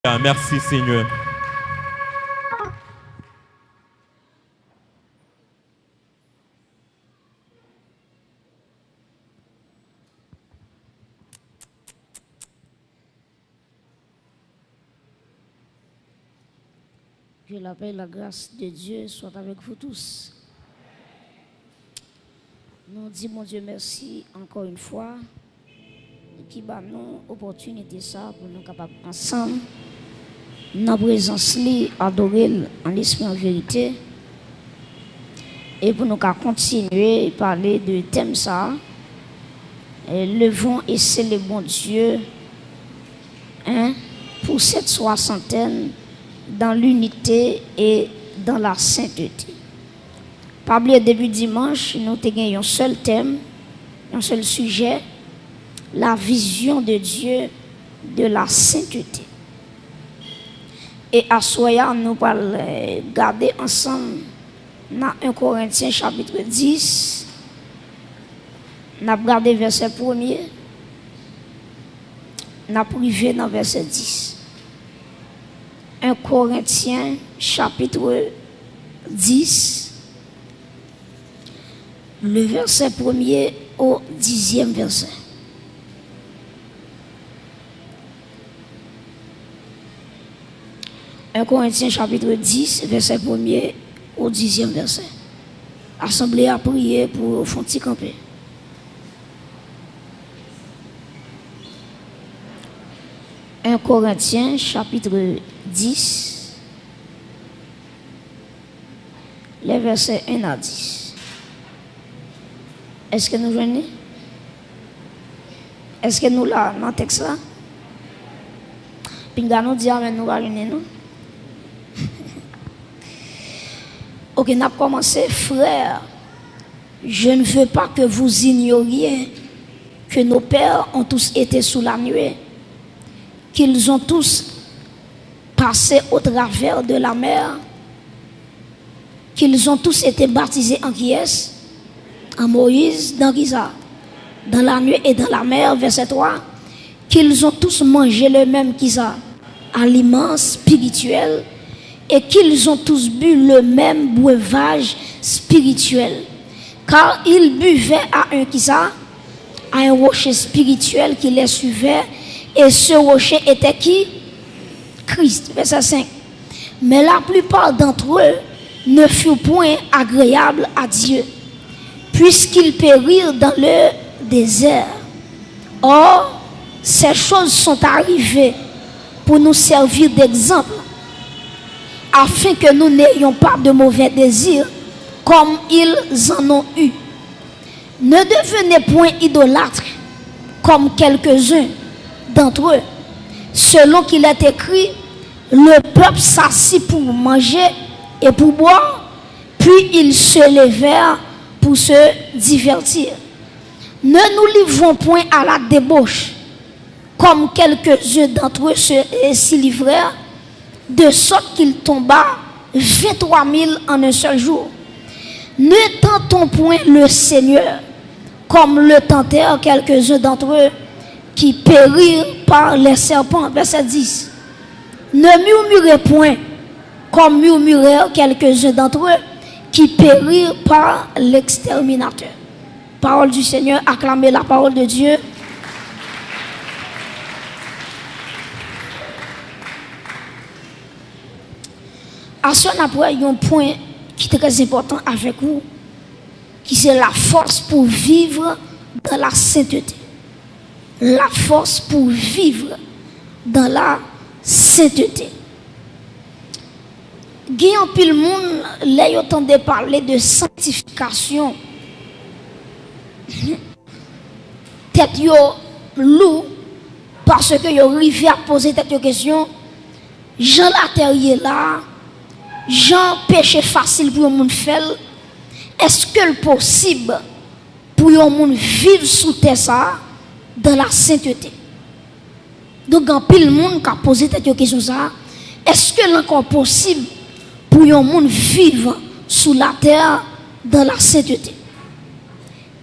Merci Seigneur. Que la paix et la grâce de Dieu soient avec vous tous. Nous disons, mon Dieu, merci encore une fois qui va nous opportunité ça pour nous capables ensemble, dans la présence, adorer en esprit en vérité, et pour nous continuer à parler de thème ça, levons et célébrons Dieu pour cette soixantaine dans l'unité et dans la sainteté. Pas oublier début dimanche, nous avons un seul thème, un seul sujet, la vision de Dieu de la sainteté. Et à soir, nous allons garder ensemble dans 1 Corinthiens chapitre 10. Nous allons regarder verset 1er. Nous allons privé dans verset 10. 1 Corinthiens chapitre 10, le verset 1er au 10e verset. Un Corinthiens chapitre 10, verset 1er au 10e verset. Assemblée à prier pour font petit camper. Un Corinthiens chapitre 10, les versets 1 à 10. Est-ce que nous venons? Est-ce que nous là, dans le texte là? Puis nous disons, mais nous allons venir, non? Ok, nous avons commencé, frères. Je ne veux pas que vous ignoriez que nos pères ont tous été sous la nuée, qu'ils ont tous passé au travers de la mer, qu'ils ont tous été baptisés en qui est? En Moïse, dans Giza, dans la nuée et dans la mer, verset 3, qu'ils ont tous mangé le même Giza, aliment spirituel, et qu'ils ont tous bu le même breuvage spirituel, car ils buvaient à un Giza, à un rocher spirituel qui les suivait, et ce rocher était qui? Christ, verset 5. Mais la plupart d'entre eux ne furent point agréables à Dieu, puisqu'ils périrent dans le désert. Or, ces choses sont arrivées pour nous servir d'exemple, afin que nous n'ayons pas de mauvais désirs comme ils en ont eu. Ne devenez point idolâtres comme quelques-uns d'entre eux, selon qu'il est écrit, le peuple s'assit pour manger et pour boire, puis ils se levèrent pour se divertir. Ne nous livrons point à la débauche, comme quelques-uns d'entre eux s'y livrèrent, de sorte qu'il tomba 23 000 en un seul jour. Ne tentons point le Seigneur, comme le tentèrent quelques-uns d'entre eux, qui périrent par les serpents. Verset 10. Ne murmurez point, comme murmurèrent quelques-uns d'entre eux, qui périrent par l'exterminateur. Parole du Seigneur, acclamez la parole de Dieu. À ce moment-là, il y a un point qui est très important avec vous, qui c'est la force pour vivre dans la sainteté. La force pour vivre dans la sainteté. Guillaume pile monde là yo tande parler de sanctification. Tête yo lou parce que yo rivé à poser cette question. Jean la terre là, Jean péché facile pour un monde faire. Est-ce que le possible pour un monde vivre sous terre ça dans la sainteté? Donc en pile monde qui a posé cette question ça, est-ce que l'encore possible pour un monde vivre sous la terre dans la sainteté?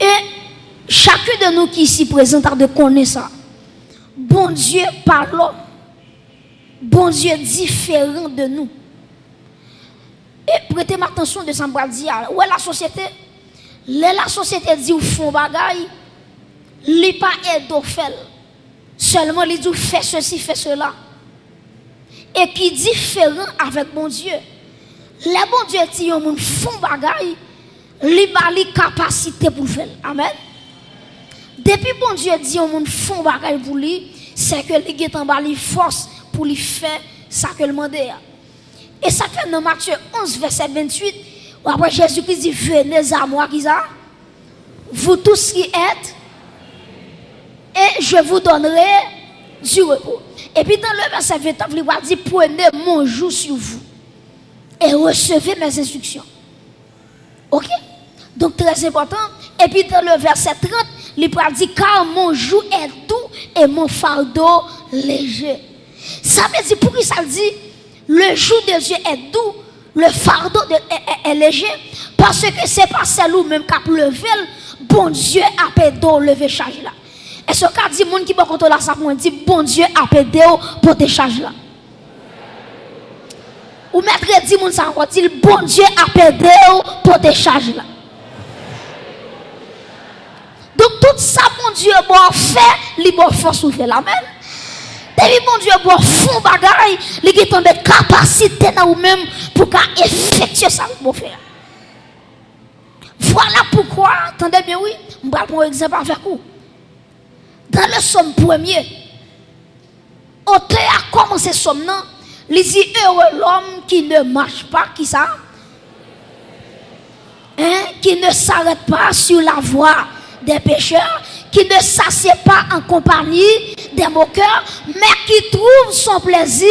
Et chacun de nous qui ici présent a de connaître ça. Bon Dieu par l'homme bon Dieu différent de nous. Et prêtez attention de ça me dire, où est la société? La société dit ou font bagaille, li pas aide au fait. Seulement li dit fait ceci, fait cela. Et qui différent avec bon Dieu. Les bon Dieu dit on moun font bagaille, li ba li capacité pour faire. Amen. Depuis bon Dieu dit on moun font bagaille pour lui, c'est que li get en ba li force pour lui faire ça que le demande. Et ça fait dans Matthieu 11 verset 28, après Jésus-Christ dit venez à moi qui ça, vous tous qui êtes, et je vous donnerai du repos. Et puis dans le verset 29, il va dire prenez mon joug sur vous et recevez mes instructions. OK? Donc très important. Et puis dans le verset 30, il va dire car mon joug est doux et mon fardeau léger. Ça veut dire pour qui ça dit le joug de Dieu est doux, le fardeau est léger, parce que c'est pas celle même qui a levé, bon Dieu a pédé lever charge là. Et ce qu'a dit monde qui va contrôler ça pour dire bon Dieu a pédé pour te charge là. Ou maître dit monde ça encore dit bon Dieu a pédé pour te charge là. Donc tout ça bon Dieu bon fait, li bon force ou fait l'amen. Depuis bon Dieu bon fond bagaille, li qui tombe capacité dans ou même pour effectuer ça bon faire. Voilà pourquoi, attendez bien oui, on va prendre un exemple avec vous. Dans le somme premier, auteur a commencé somme non, il dit heureux l'homme qui ne marche pas, qui ça? Qui ne s'arrête pas sur la voie des pécheurs, qui ne s'assied pas en compagnie des moqueurs, mais qui trouve son plaisir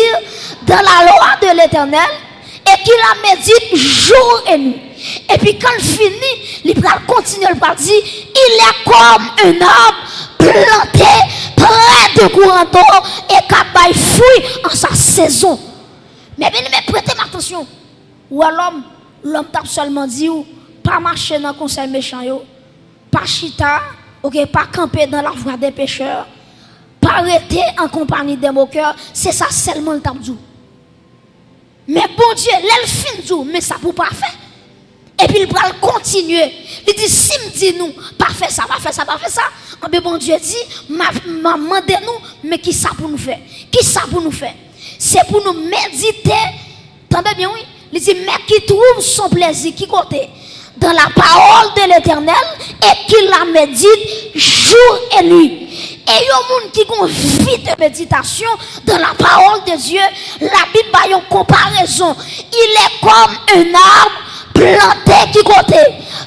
dans la loi de l'Éternel et qui la médite jour et nuit. Et puis quand il finit, il va continuer, il va dire, il est comme un arbre planté près de courant d'eau et qui fruit en sa saison. Mais bien, prêtez attention. Ou l'homme t'a seulement dit, pas marcher dans le conseil méchant, pas chita, pas camper dans la voie des pécheurs, pas arrêter en compagnie des moqueurs, c'est ça seulement le t'a dit. Mais bon Dieu, l'elle fin dit, mais ça pour pas faire. Et puis il va continuer. Il dit, si me dit nous, pas faire ça, pas faire ça, pas faire ça. Mais bon Dieu dit, demandez-nous, mais qui ça pour nous faire? Qui ça pour nous faire? C'est pour nous méditer. Entendez bien, oui? Il dit, mais qui trouve son plaisir, qui côté? Dans la parole de l'Éternel et qui la médite jour et nuit. Et il y a un monde qui a une vie de méditation dans la parole de Dieu. La Bible a une comparaison. Il est comme un arbre planté qui côté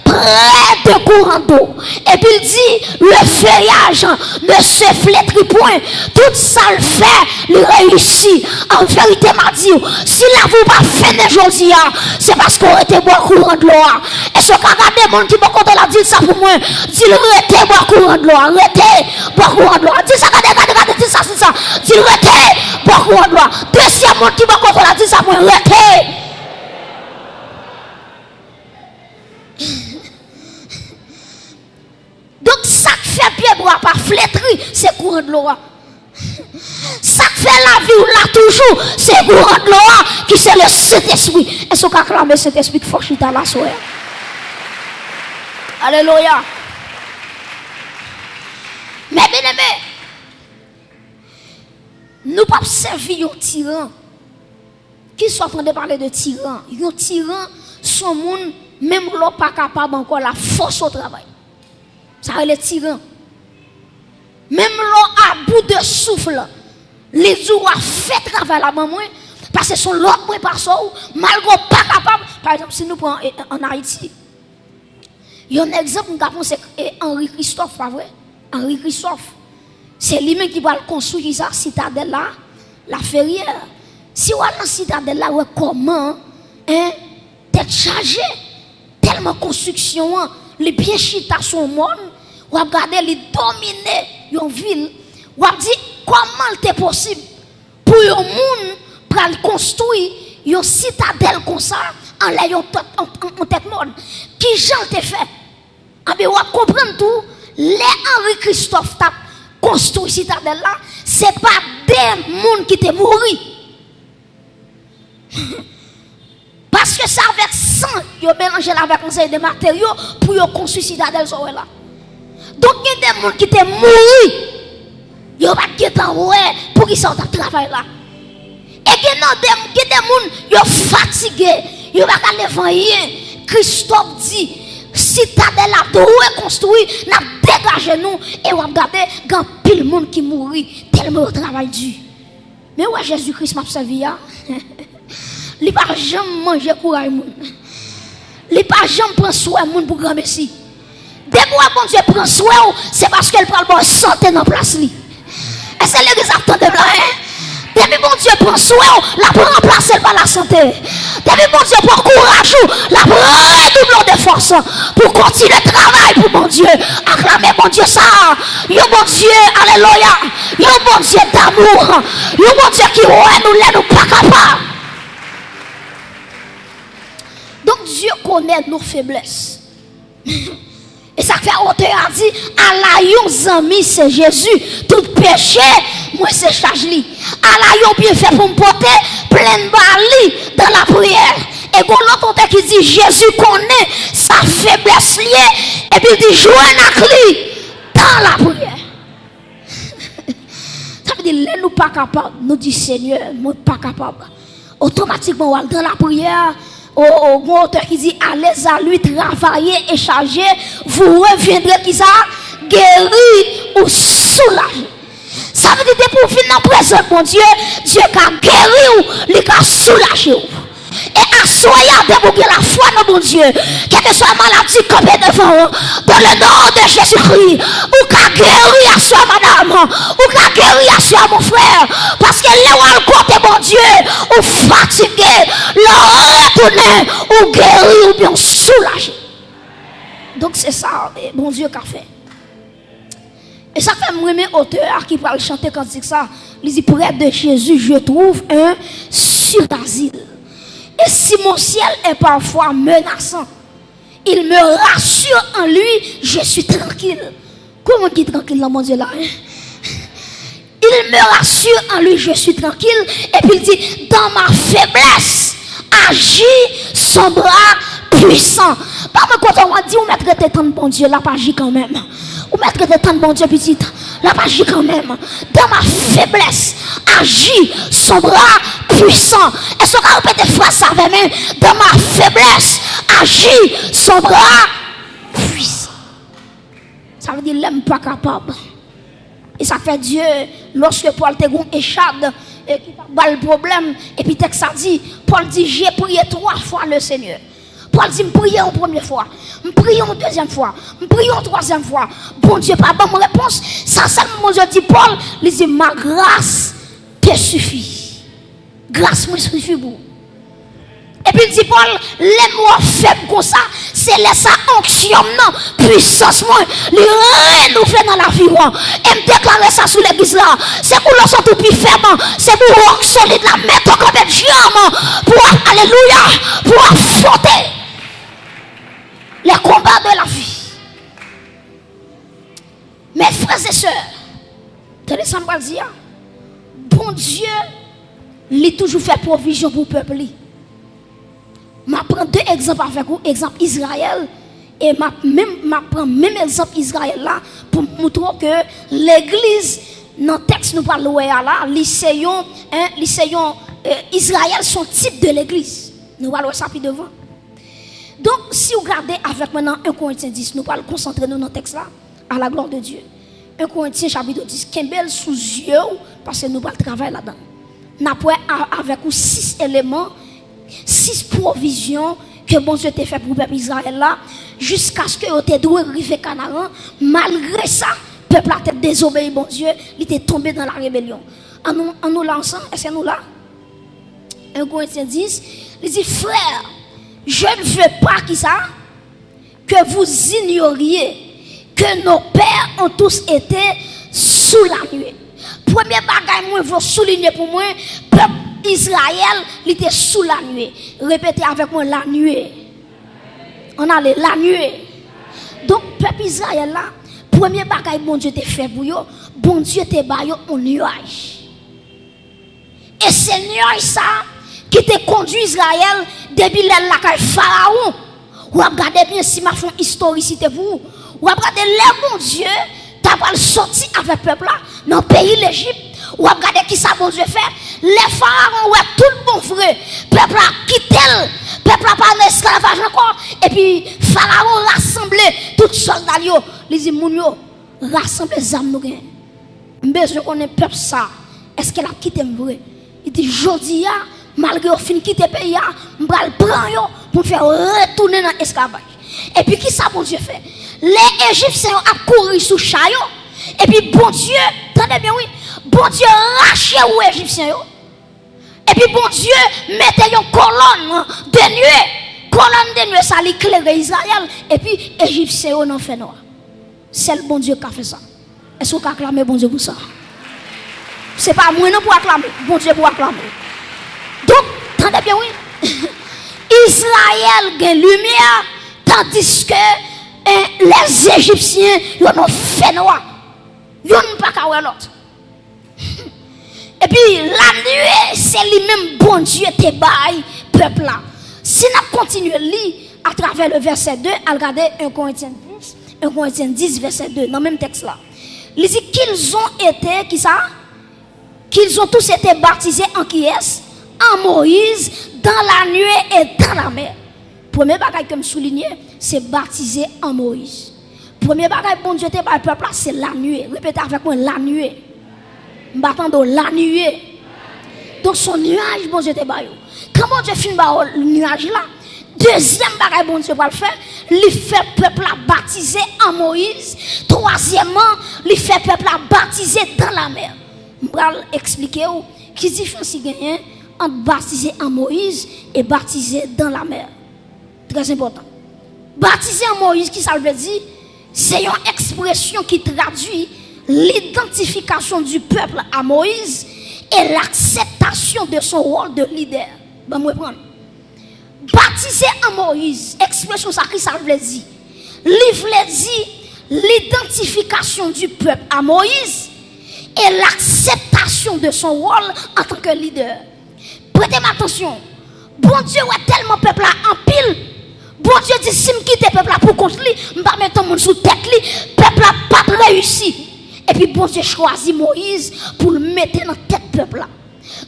près de courant d'eau. Et puis il dit le feuillage ne se flétrit point. Tout ça le fait, il réussit. En vérité, m'a dit, si la vous pas fait aujourd'hui, c'est parce qu'on était boire courant de l'eau. Et ce qu'a regardé mon qui m'a content la dit ça pour moi, dit arrêtez boire courant de l'eau, arrêtez boire courant de l'eau. Dit ça, regardez, dit ça, c'est ça. Dit arrêtez boire courant de l'eau. Deuxième monde qui m'a content la dit ça pour moi, arrêtez. Donc ça fait pied droit pas flétri, c'est courant de l'eau. Ça fait la vie ou là toujours, c'est courant de l'eau qui c'est le Saint-Esprit. Est-ce qu'on acclame le Saint-Esprit qui faut chuter à la soirée? Alléluia. Mais bien aimé, nous pas servir un tyran. Qui sont en train de parler de tyran? Un tyran, son monde, même l'eau pas capable encore la force au travail. Ça va les tyran. Même l'eau à bout de souffle, les jours a fait travail la maman, parce que son l'autre point par ça, malgré pas capable. Par exemple, si nous prenons en Haïti, il y a un exemple, nous c'est Henri Christophe, pas vrai? Henri Christophe. C'est lui-même qui va construire ça, citadelle là, la ferrière. Si on a la citadelle là, comment, t'es chargé, tellement construction, les pieds chita son monde, ou a regardé les dominer une ville, ou a dit comment c'est possible pour un monde pour construire une citadelle comme ça en l'ayant en tête monde. Qui j'en t'ai fait? Ah ben, on va comprendre tout. Les Henri Christophe t'a construit citadelle là, c'est pas des monde qui t'est mouru. ils mélangé avec conseil de matériaux pour construire citadelle là. Donc il y a des gens qui étaient morts. Ils n'ont pas de temps pour qu'ils sortent de travail là. Et il y a des gens qui sont fatigués. Ils n'ont pas de l'évangile. Christophe dit, citadelle là doit construire, n'a dégagé nous et on va regarder quand pile monde qui mourit tellement au travail dur. Mais ouais Jésus-Christ m'a servi là. Il pas jamais manger courage monde. Il pas jamais prendre soin monde pour grand merci. Dès que bon Dieu prend soin, c'est parce qu'elle prend bonne santé dans place li. Et c'est l'église attend de là hein. Depuis bon Dieu prend soin, la prend remplacer par la santé. Depuis bon Dieu prend courage, la prend redouble de force pour continuer le travail pour mon Dieu. Acclamez mon Dieu ça. Yo bon Dieu, alléluia. Yo bon Dieu d'amour. Yo bon Dieu qui ouais nous pas capables. Donc Dieu connaît nos faiblesses. Et ça fait auteur a dit, à la yon ami c'est Jésus, tout péché, moi c'est charge li. À la yon bien fait pour me porter, plein de bali dans la prière. Et quand l'autre auteur qui dit, Jésus connaît sa faiblesse liée, et puis il dit, jouez avec lui dans la prière. Ça veut dire, nous pas capables, nous dit Seigneur, nous pas capables. Automatiquement, dans la prière, au auteur qui dit allez à lui travailler et charger, vous reviendrez qui ça guéri ou soulagé. Ça veut dire pour venir dans présence mon Dieu, Dieu a guéri ou il a soulagé. Et assoyez pour que la foi dans mon Dieu, quelle que soit la maladie campée devant, dans le nom de Jésus-Christ, ou qu'a guéri à soi madame, ou qu'a guéri à soi mon frère, parce que là où elle compte mon Dieu, ou fatigué, là retourné, ou guéri, ou bien soulagé. Donc c'est ça, bon Dieu qu'a fait. Et ça fait moi mes auteurs qui parlent chanter quand c'est ça, ils disent près de Jésus, je trouve un sur asile. Et si mon ciel est parfois menaçant, il me rassure en lui, je suis tranquille. Comment dit tranquille là, mon Dieu là? Il me rassure en lui, je suis tranquille. Et puis il dit, dans ma faiblesse, agit son bras puissant. Pas quand on dit, on met traité tant de bon Dieu, là, pas agit quand même. On met traité tant de bon Dieu, petite, là, pas agit quand même. Dans ma faiblesse, agit son bras puissant. Est-ce qu'on peut répéter phrase avec moi? Dans ma faiblesse, agit son bras puissant. Ça veut dire l'homme pas capable. Et ça fait Dieu, lorsque Paul te gon échade, et qui a le problème, et puis texte ça dit, Paul dit, j'ai prié 3 fois le Seigneur. Paul dit, me prier en première fois, me prier en deuxième fois, me prier en troisième fois. Bon Dieu, pas bonne réponse. Ça, mon Dieu dit, Paul, il dit, ma grâce te suffit. Grâce me suffit pour. Et puis il dit, Paul, les mots faibles comme ça, c'est laisser onction, non, puissance, moi, les renouveler dans la vie, et me déclarer ça sous l'église là. C'est pour le sang tout plus ferme, c'est pour rock solide, la mettre comme une jambe, pour, alléluia, pour affronter les combats de la vie. Mes frères et sœurs, tenez ça me dire, bon Dieu, il a toujours fait provision pour le peuple. Je prends 2 exemples avec vous, exemple Israël, et je prends même exemple Israël là, pour montrer que l'église, dans le texte nous parlons là, lycéon, Israël sont type de l'église. Nous parlons ça plus devant. Donc, si vous regardez avec maintenant 1 Corinthiens 10, nous allons concentrer nous dans le texte là, à la gloire de Dieu. 1 Corinthiens chapitre 10, Kembel sous yeux, parce que nous allons travailler là-dedans. Nous avons avec vous 6 éléments, 6 provisions que bon Dieu t'a fait pour le peuple Israël là, jusqu'à ce que vous te doué arriver Canaan. Malgré ça, le peuple a été désobéi, bon Dieu, il était tombé dans la rébellion. En nous là ensemble, est-ce que nous là? 1 Corinthiens 10, il dit, frère, je ne veux pas que vous ignoriez que nos pères ont tous été sous la nuée. Premier bagage, moi, je veux souligner pour moi, peuple Israël, il était sous la nuée. Répétez avec moi, la nuée. On a la nuée. Donc, peuple Israël là, premier bagage, bon Dieu t'a fait pour vous, bon Dieu t'a baillé un nuage. Et c'est nuage ça qui t'a conduit Israël depuis la Pharaon Ou regardez bien si ma font historicité pour vous. Ou regardez les bon Dieu, t'as pas sorti avec le peuple là, dans le pays l'Égypte. Ou regardez qui ça bon Dieu fait. Les pharaons, ouais, tout le bon frère. Peuple a quitté, peuple a pas en esclavage encore. Et puis, pharaon rassemblé, tout soldats, les dit, moun yo, rassemblé les âmes nous gagnent. Besoin qu'on ait peuple ça. Est-ce qu'elle a quitté vrai? Il dit, jodi ya, malgré au fin quitter le pays, m'bral prend yo pour faire retourner dans l'esclavage. Et puis, qui ça bon Dieu fait? Les Égyptiens ont couru sous chayo. Et puis, bon Dieu, attendez bien, oui, bon Dieu raché aux Égyptiens. Et puis, bon Dieu mettait une colonne de nuit. Colonne de nuit, ça l'éclaire Israël. Et puis, Égyptiens ont fait noir. C'est le bon Dieu qui a fait ça. Est-ce qu'on peut acclamer bon Dieu pour ça? Ce n'est pas moi non pour acclamer. Bon Dieu pour acclamer. Donc, attendez bien, oui. Israël a lumière, tandis que les Égyptiens, ils ont fait noir. Ils n'ont pas qu'à voir l'autre. Et puis, la nuit, c'est lui-même, bon Dieu, te baille, peuple là. Si nous continuons à lire à travers le verset 2, à regarder 1 Corinthiens 10, verset 2, dans le même texte là. Il dit qu'ils ont été, qui ça? Qu'ils ont tous été baptisés en qui est? En Moïse, dans la nuit et dans la mer. Premier bagage que je souligne, c'est baptisé en Moïse. Premier bagage, bon Dieu, te baille, peuple là, c'est la nuit. Répétez avec moi, la nuit. M'attendons la nuit. Donc son nuage, bon Dieu te baille. Quand bon Dieu finit le nuage là, deuxième bagage, bon Dieu va le faire, il fait peuple à baptiser en Moïse. Troisièmement, il fait peuple à baptiser dans la mer. Je vais expliquer qui différence il y a entre baptiser en Moïse et baptiser dans la mer. Très important. Baptiser en Moïse, qui ça veut dire? C'est une expression qui traduit l'identification du peuple à Moïse et l'acceptation de son rôle de leader. Ben, moi, prendre. Baptiser en Moïse, expression ça qui ça veut dire? Livre dit l'identification du peuple à Moïse et l'acceptation de son rôle en tant que leader. Prêtez attention. Bon Dieu a tellement peuple en pile. Bon Dieu dit si me quitte peuple pour construire, me pas mettre mon sous tête li, peuple a pas réussi. Et puis bon Dieu choisit Moïse pour le mettre dans tête peuple là.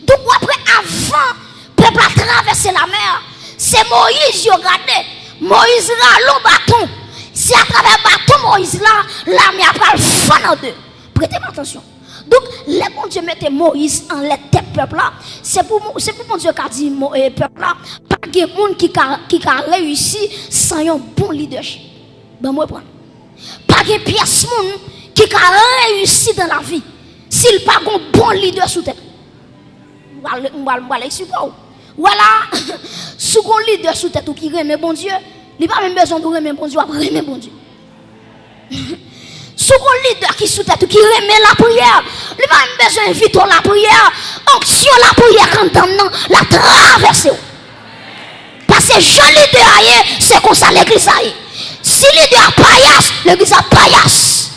Donc après avant peuple a traversé la mer, c'est Moïse qui a regardé. Moïse là le bâton. Si à travers le bâton Moïse là, la mer après le fan en deux. Prêtez attention. Donc, les bon Dieu mettait Moïse en la tête peuple là. C'est pour bon Dieu qui a dit peuple là, pas de monde qui a réussi sans un bon leadership. Ben moi prendre. Pas de pièce monde qui a réussi dans la vie s'il pas un bon leader sous tête. On va l'expliquer. Voilà, sous un leader sous tête qui remet bon Dieu, il n'a pas même besoin de remettre bon Dieu, il remet bon Dieu. Sous un leader qui sous tête qui remet la prière, il n'a même besoin d'inviter la prière, onction la prière quand on la traverse. Parce que Jean leader, c'est comme ça l'église. Si leader paillasse, l'église a paillasse.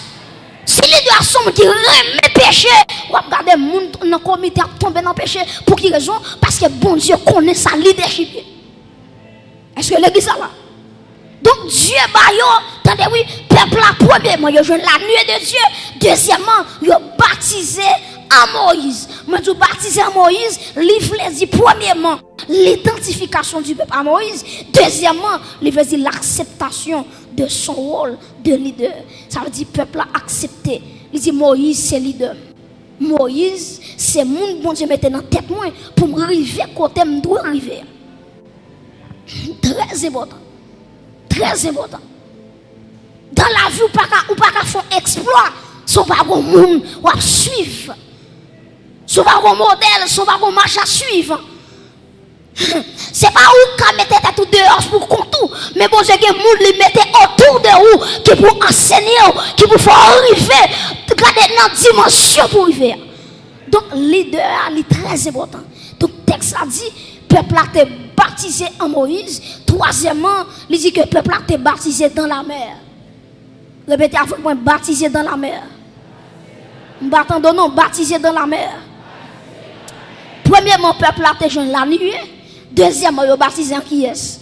Si leader sont qui remet péché, on va regarder le monde dans le comité à tomber dans le péché. Pour quelle raison? Parce que bon Dieu connaît sa leadership. Est-ce que l'église a là? Donc Dieu attendez oui, peuple là premièrement, il a joué la nuit de Dieu. Deuxièmement, il a baptisé en Moïse. Mais tout baptisé en Moïse, livre dit premièrement l'identification du peuple à Moïse. Deuxièmement, livre dit l'acceptation de son rôle de leader. Ça veut dire peuple a accepté. Il dit Moïse c'est leader. Moïse c'est mon bon Dieu mettait dans tête moi pour me arriver côté me doit arriver. Très important. Très important. Dans la vie, ou pas qu'à faire exploit, son pas un monde ou à suivre. Son pas un modèle, son pas un marche à suivre. C'est pas où qu'à mettre tout dehors pour contour, mais bon, j'ai des gens qui mettent autour de vous, qui pour enseigner, qui pour faire arriver, garder dans la dimension pour arriver. Donc, leader, est très important. Donc, le texte a dit, peuple a été baptisé en Moïse. Troisièmement, il dit que le peuple a été baptisé dans la mer. Répétez avec moi, baptisé dans la mer. M'attendons non, baptisé dans la mer. Premièrement, le peuple a été jeune la nuit. Deuxièmement, il a baptisé en qui est?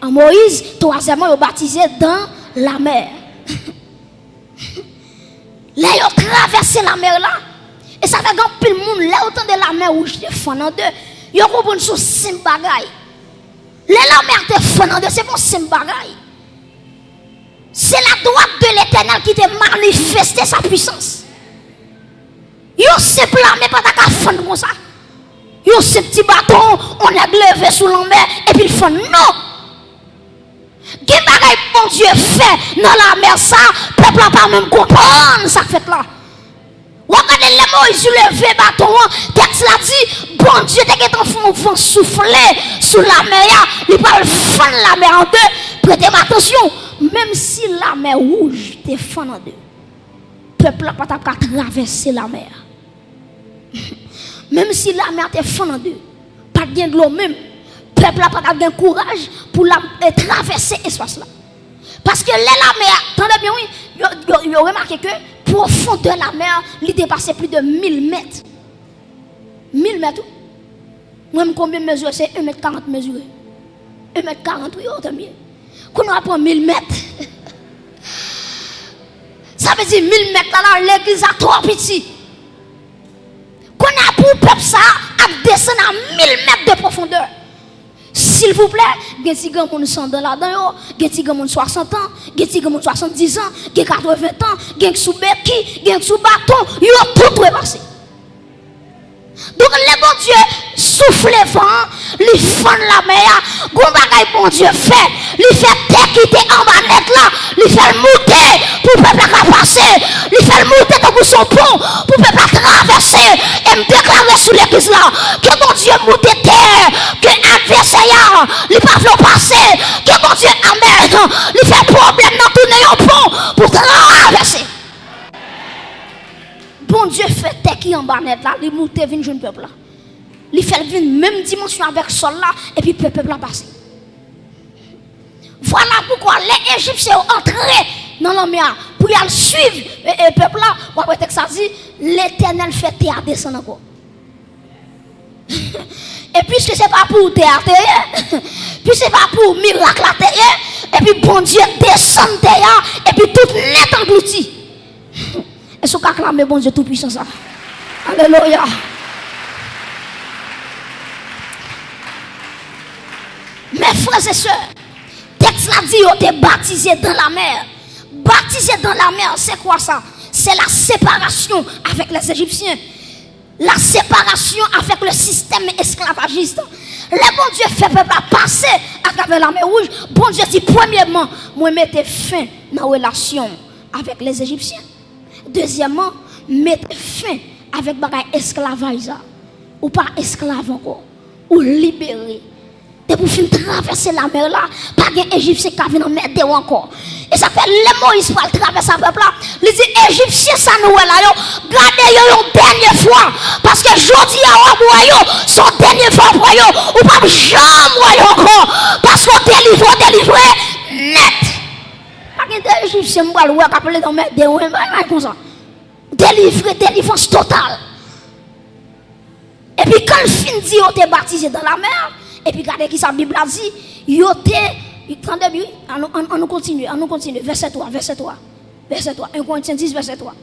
En Moïse, troisièmement, ils ont baptisé dans la mer. Là, ils ont traversé la mer là. Et ça fait que tout le monde, là, autant de la mer rouge, te fend en deux. Ils ont compris sur 5 bagailles. Là, la mer te fend en deux, c'est bon 5 bagailles. C'est la droite de l'Éternel qui te manifeste sa puissance. Yo simple mais pas ta fond comme ça. Yo ce petit bâton, on a levé sous la mer et puis il fond non. Quel bagay bon Dieu fait dans la mer ça, peuple n'a pas même comprendre ça fait là. Regardez les Moïse levé bâton, texte l'a dit, bon Dieu t'es en fond vent souffler sous la mer, il va fendre la mer en deux. Prêtez attention, même si la mer rouge te fend en deux. Peuple n'a pas traverser la mer. Même si la mer te fend en deux, pas de l'eau même, peuple n'a pas de courage pour traverser l'espace là. Parce que la mer, attendez bien, oui, vous remarqué que profondeur de la mer, il dépassait plus de 1000 mètres. 1000 mètres. Moi, combien de mesures? C'est 1,40 m mesuré. 1,40 m, oui, autant mieux. Quand on apprend 1000 mètres, ça veut dire 1000 mètres là, l'église a trop petit. Qu'on a pour peuple ça à descendre à 1000 mètres de profondeur. S'il vous plaît, il y a des gens qui sont là-dedans, il y a des gens qui ont 60 ans, il y a des gens qui ont 70 ans, il y a 80 ans, il y a des gens qui ont béquille, il y a des gens qui ont bâton, ils ont tout repassé. Donc, le bon Dieu souffle le vent, il fend la mer, bon Dieu fait, il fait terre qui était en bas net là, il fait monter pour le peuple à passer, il fait monter dans son pont pour le peuple à traverser et me déclarer sur l'église là que bon Dieu monte terre, que l'adversaire il pas veut passer, que bon Dieu amène, il fait problème dans tourner un pont pour traverser. Bon Dieu fait terre qui en bas net là, il monte vient jeune peuple là. Il fait venir même dimension avec sol là et puis le peuple a passé. Voilà pourquoi les Égyptiens ont entré dans la mer pour y aller suivre le peuple là. Après ça dit l'Éternel fait terre descendre encore. Et puisque c'est pas pour terre, puis c'est pas pour miracle la terre, et puis bon Dieu descend terre et puis tout net englouti. Et ce qu'acclamer bon Dieu tout puissant ça. Alléluia. Mes frères et sœurs, texte l'a dit, on t'est baptisé dans la mer. Baptisé dans la mer, c'est quoi ça? C'est la séparation avec les Égyptiens. La séparation avec le système esclavagiste. Le bon Dieu fait peuple passer à travers la mer rouge. Bon Dieu dit, premièrement, moi mettez fin dans la relation avec les Égyptiens. Deuxièmement, mettez fin avec les esclavage. Ou pas esclave encore. Ou libérer. Et pour finir traverser la mer là, pas d'Égyptien Égyptien qui vient mettre encore. Et ça fait les Moïse pour traverser le peuple là. Il dit Égyptien ça nous là yo, gardez yo une dernière fois parce que jodi a yo son dernier fois pour yo ou pas jamais encore parce qu'on délivre net. Pas d'Égyptien Égyptien moi le appeler dans mettre des comme ça. Délivrance totale. Et puis quand le fin dit on t'est baptisé dans la mer. Et puis, regardez qui sa Bible a dit, yote, attendez bien, on continue, verset 3, 1 Corinthiens 10, verset 3.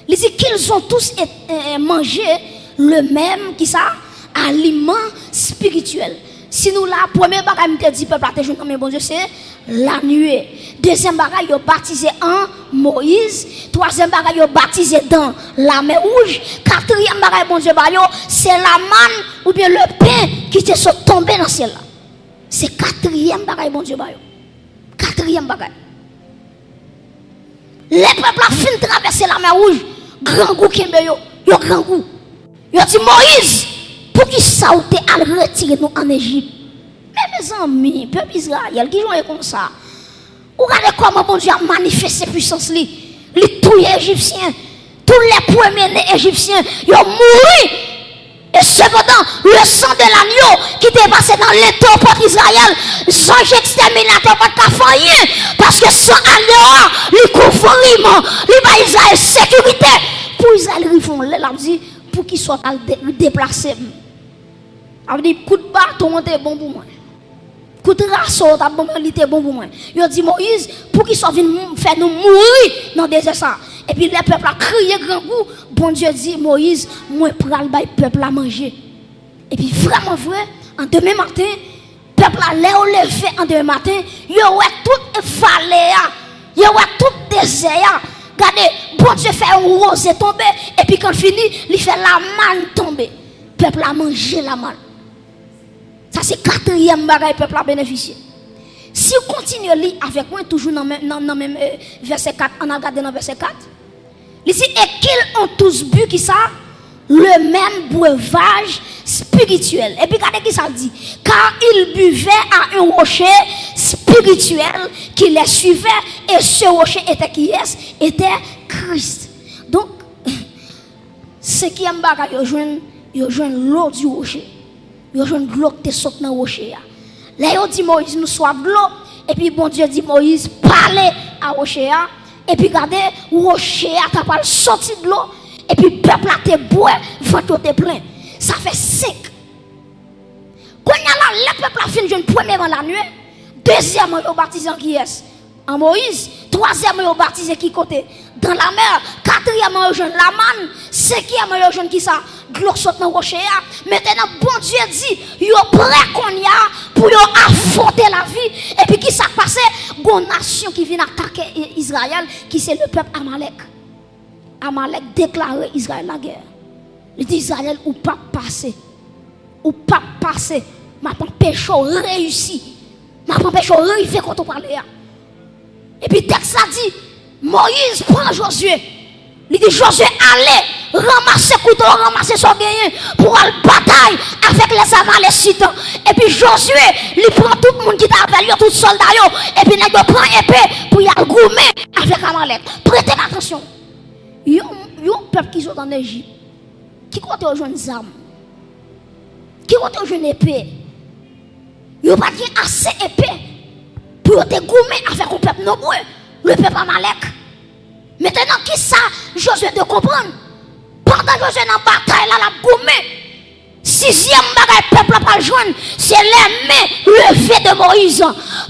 Il dit qu'ils ont tous mangé le même, qui ça, aliment spirituel. Si nous la première bagaille me dit peuple a joué bon Dieu c'est la nuée. Deuxième bagaille yo baptisé en Moïse, troisième bagaille yo baptisé dans la mer rouge, quatrième bagaille bon Dieu ba yo c'est la manne ou bien le pain qui était tombé dans le ciel là. C'est quatrième bagaille bon Dieu ba yo. Quatrième bagaille. Les peuples a fin traverser la mer rouge, grand goût kembe yo grand goût. Yo dit Moïse pour qui ça ou te al retirer nous en Égypte. Mais mes amis, peuple Israël qui joue comme ça. Regardez comment bon Dieu a manifesté puissance li. Les tous les Égyptiens, tous les premiers Égyptiens, ils ont mouru. Et cependant, le sang de l'agneau qui était passé dans l'étau pour Israël, sans exterminateur pas de rien, parce que sans agneau, il couvre vraiment, il va Israël sécurité. Pour Israël, ils font là, dit pour qu'ils soient déplacés. On dit coup de bâton est bon pour moi. Écoute, race, t'as bon, il était bon pour moi. Il a dit Moïse, pour qu'il soit venu faire nous mourir dans le désert ça. Et puis le peuple a crié grand coup. Bon Dieu dit Moïse, moi pral le peuple à manger. Et puis vraiment vrai, en demain matin, peuple a l'air levé en demain matin, il y a tout vallée, il y a tout désert. Regardez, bon Dieu fait un rosé tomber et puis quand il finit, il fait la manne tomber. Peuple a mangé la manne. Ça c'est quatrième bagaille peuple a bénéficié. Si vous continuez à lire avec moi toujours dans même verset 4, on a regardé dans verset 4. Il dit et qu'ils ont tous bu qui ça le même breuvage spirituel. Et puis regardez qui ça dit. Car ils buvaient à un rocher spirituel qui les suivait et ce rocher était qui est? Était Christ. Donc, ce qui est bagage, ils joignent l'eau du rocher. Ils joignent l'eau qui saute dans le rocher. Là, ils dit Moïse, nous soif de l'eau. Et puis bon Dieu dit Moïse, parlez à rocher. Et puis regardez, rocher a pas sorti de l'eau. Et puis le peuple a été bois, ventre te plein. Ça fait 5. Quand le peuple a fini, premièrement la nuit. Deuxièmement, il a baptisé qui est en Moïse. Troisièmement, il a baptisé qui côté dans la mer. Quatrièmement, il a la manne. Cinquièmement, il a qui ça de l'eau saute dans le rocher. Maintenant, bon Dieu dit, il est prêt qu'on y a pour affronter la vie. Et puis qui s'est passé? Une nation qui vient attaquer Israël, qui c'est le peuple Amalek. Amalek déclaré Israël la guerre. Il dit Israël ou pas passer. Ou pas passer. Ma péché réussi. Ma péché arrivé quand on parlait. Et puis texte a dit Moïse prend Josué. Il dit Josué allez ramasser couteau, ramasser son gagné pour aller bataille avec les Amalécites. Et puis Josué, il prend tout le monde qui t'a appelé, tout soldat et puis il prend épée pour y aller goumer avec Amalek. Prêtez attention. Il y a un peuple qui sont en Égypte. Qui compte rejoindre des armes? Qui compte rejoindre épée? Il n'y a pas assez épée pour te goumer avec un peuple nombreux, le peuple Amalek. Maintenant, qui ça, Josué de comprendre? Pendant que Josué dans la bataille, la goumé. Sixième bagaille, peuple n'a pas le joindre, c'est les mains levées de Moïse.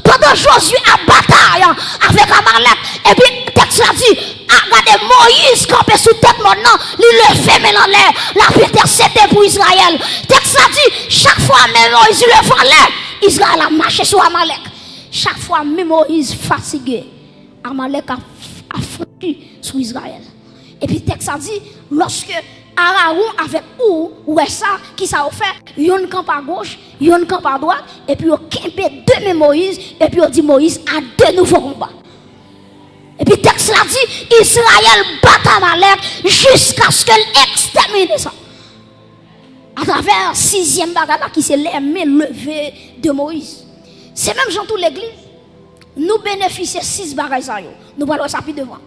Pendant Josué a bataille avec Amalek, et puis le texte a dit, regardez Moïse campé sous tête maintenant, il levait mais en l'air, la intercédé pour Israël. Le texte a dit, chaque fois même Moïse levait en l'air, Israël a marché sur Amalek. Chaque fois même Moïse fatigué, Amalek a foutu sur Israël. Et puis le texte a dit, lorsque Aaron avec ou ça qui ça a fait, yon camp à gauche, yon camp à droite, et puis on campé deux Moïse, et puis on dit Moïse a deux nouveaux combats. Et puis le texte a dit, Israël bat Amalek jusqu'à ce qu'elle extermine ça. À travers sixième bagarre qui c'est les mains levées de Moïse. C'est même dans toute l'église. Nous bénéficions 6 bagages. Nous parlons ça plus devant.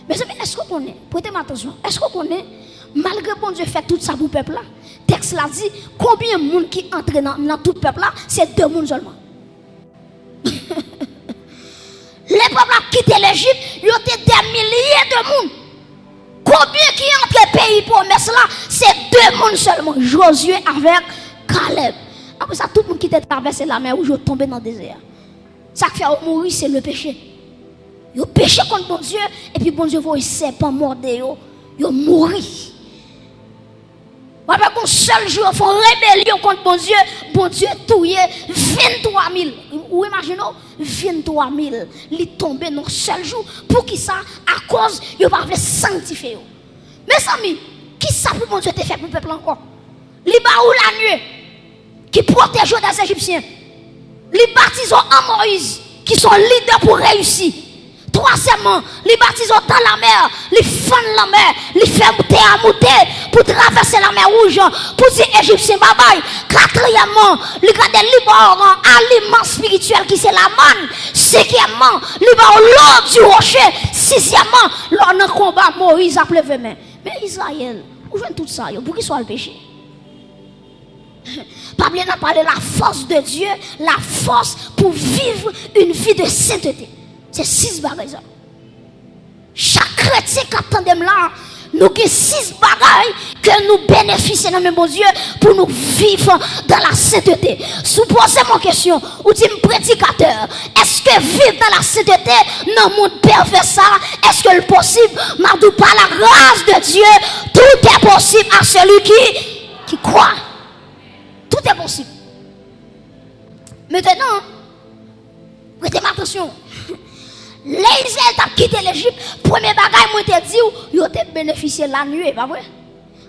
Mais est-ce qu'on connaît? Prêtez-moi attention. Est-ce qu'on connaît? Malgré bon Dieu fait tout ça pour le peuple là. Texte là dit combien de monde qui entre dans tout le peuple là, c'est 2 personnes seulement. Les peuples ont quitté l'Égypte, il y a des milliers de monde. Combien qui entre le pays promesse là, c'est 2 personnes seulement. Josué avec Caleb. Après ça, tout le monde qui était traversé la mer où je tombé dans le désert. Ça qui fait mourir, c'est le péché. Ils ont péché contre bon Dieu, et puis bon Dieu voit c'est pas mordre, ils ont mouru. Avec un seul jour, ils font rébellion contre bon Dieu touillé 23 000. Ou imaginez, 23 000. Ils tombent dans un seul jour. Pour qui ça? À cause, ils ne peuvent pas sanctifier. Mes amis, qui ça pour bon Dieu te fait pour le peuple encore? Ils ou la nuit, qui protègent des Égyptiens. Les baptisons en Moïse, qui sont leaders pour réussir. Troisièmement, les baptisons dans la mer, les font la mer, les font monter pour traverser la mer rouge, pour dire Égyptien bye bye. Quatrièmement, les gardent libre aliment spirituel qui c'est la manne. Cinquièmement, libre l'eau du rocher. Sixièmement, l'on a combat Moïse a levé main. Mais Israël, où vient tout ça? Pour qu'il soit le péché? Pas bien parler de la force de Dieu, la force pour vivre une vie de sainteté. C'est 6 bagages. Chaque chrétien qui attend là, nous avons 6 bagailles que nous bénéficions dans mon Dieu pour nous vivre dans la sainteté. Supposez mon question, ou dit prédicateur, est-ce que vivre dans la sainteté dans le monde pervers ça, est-ce que le possible? Mardou, par la grâce de Dieu, tout est possible à celui qui croit. Tout est possible. Maintenant, prêtez attention. Les Israéliens ont quitté l'Égypte. Premier bagage, moi te dit, ils ont bénéficié de la nuit, pas vrai?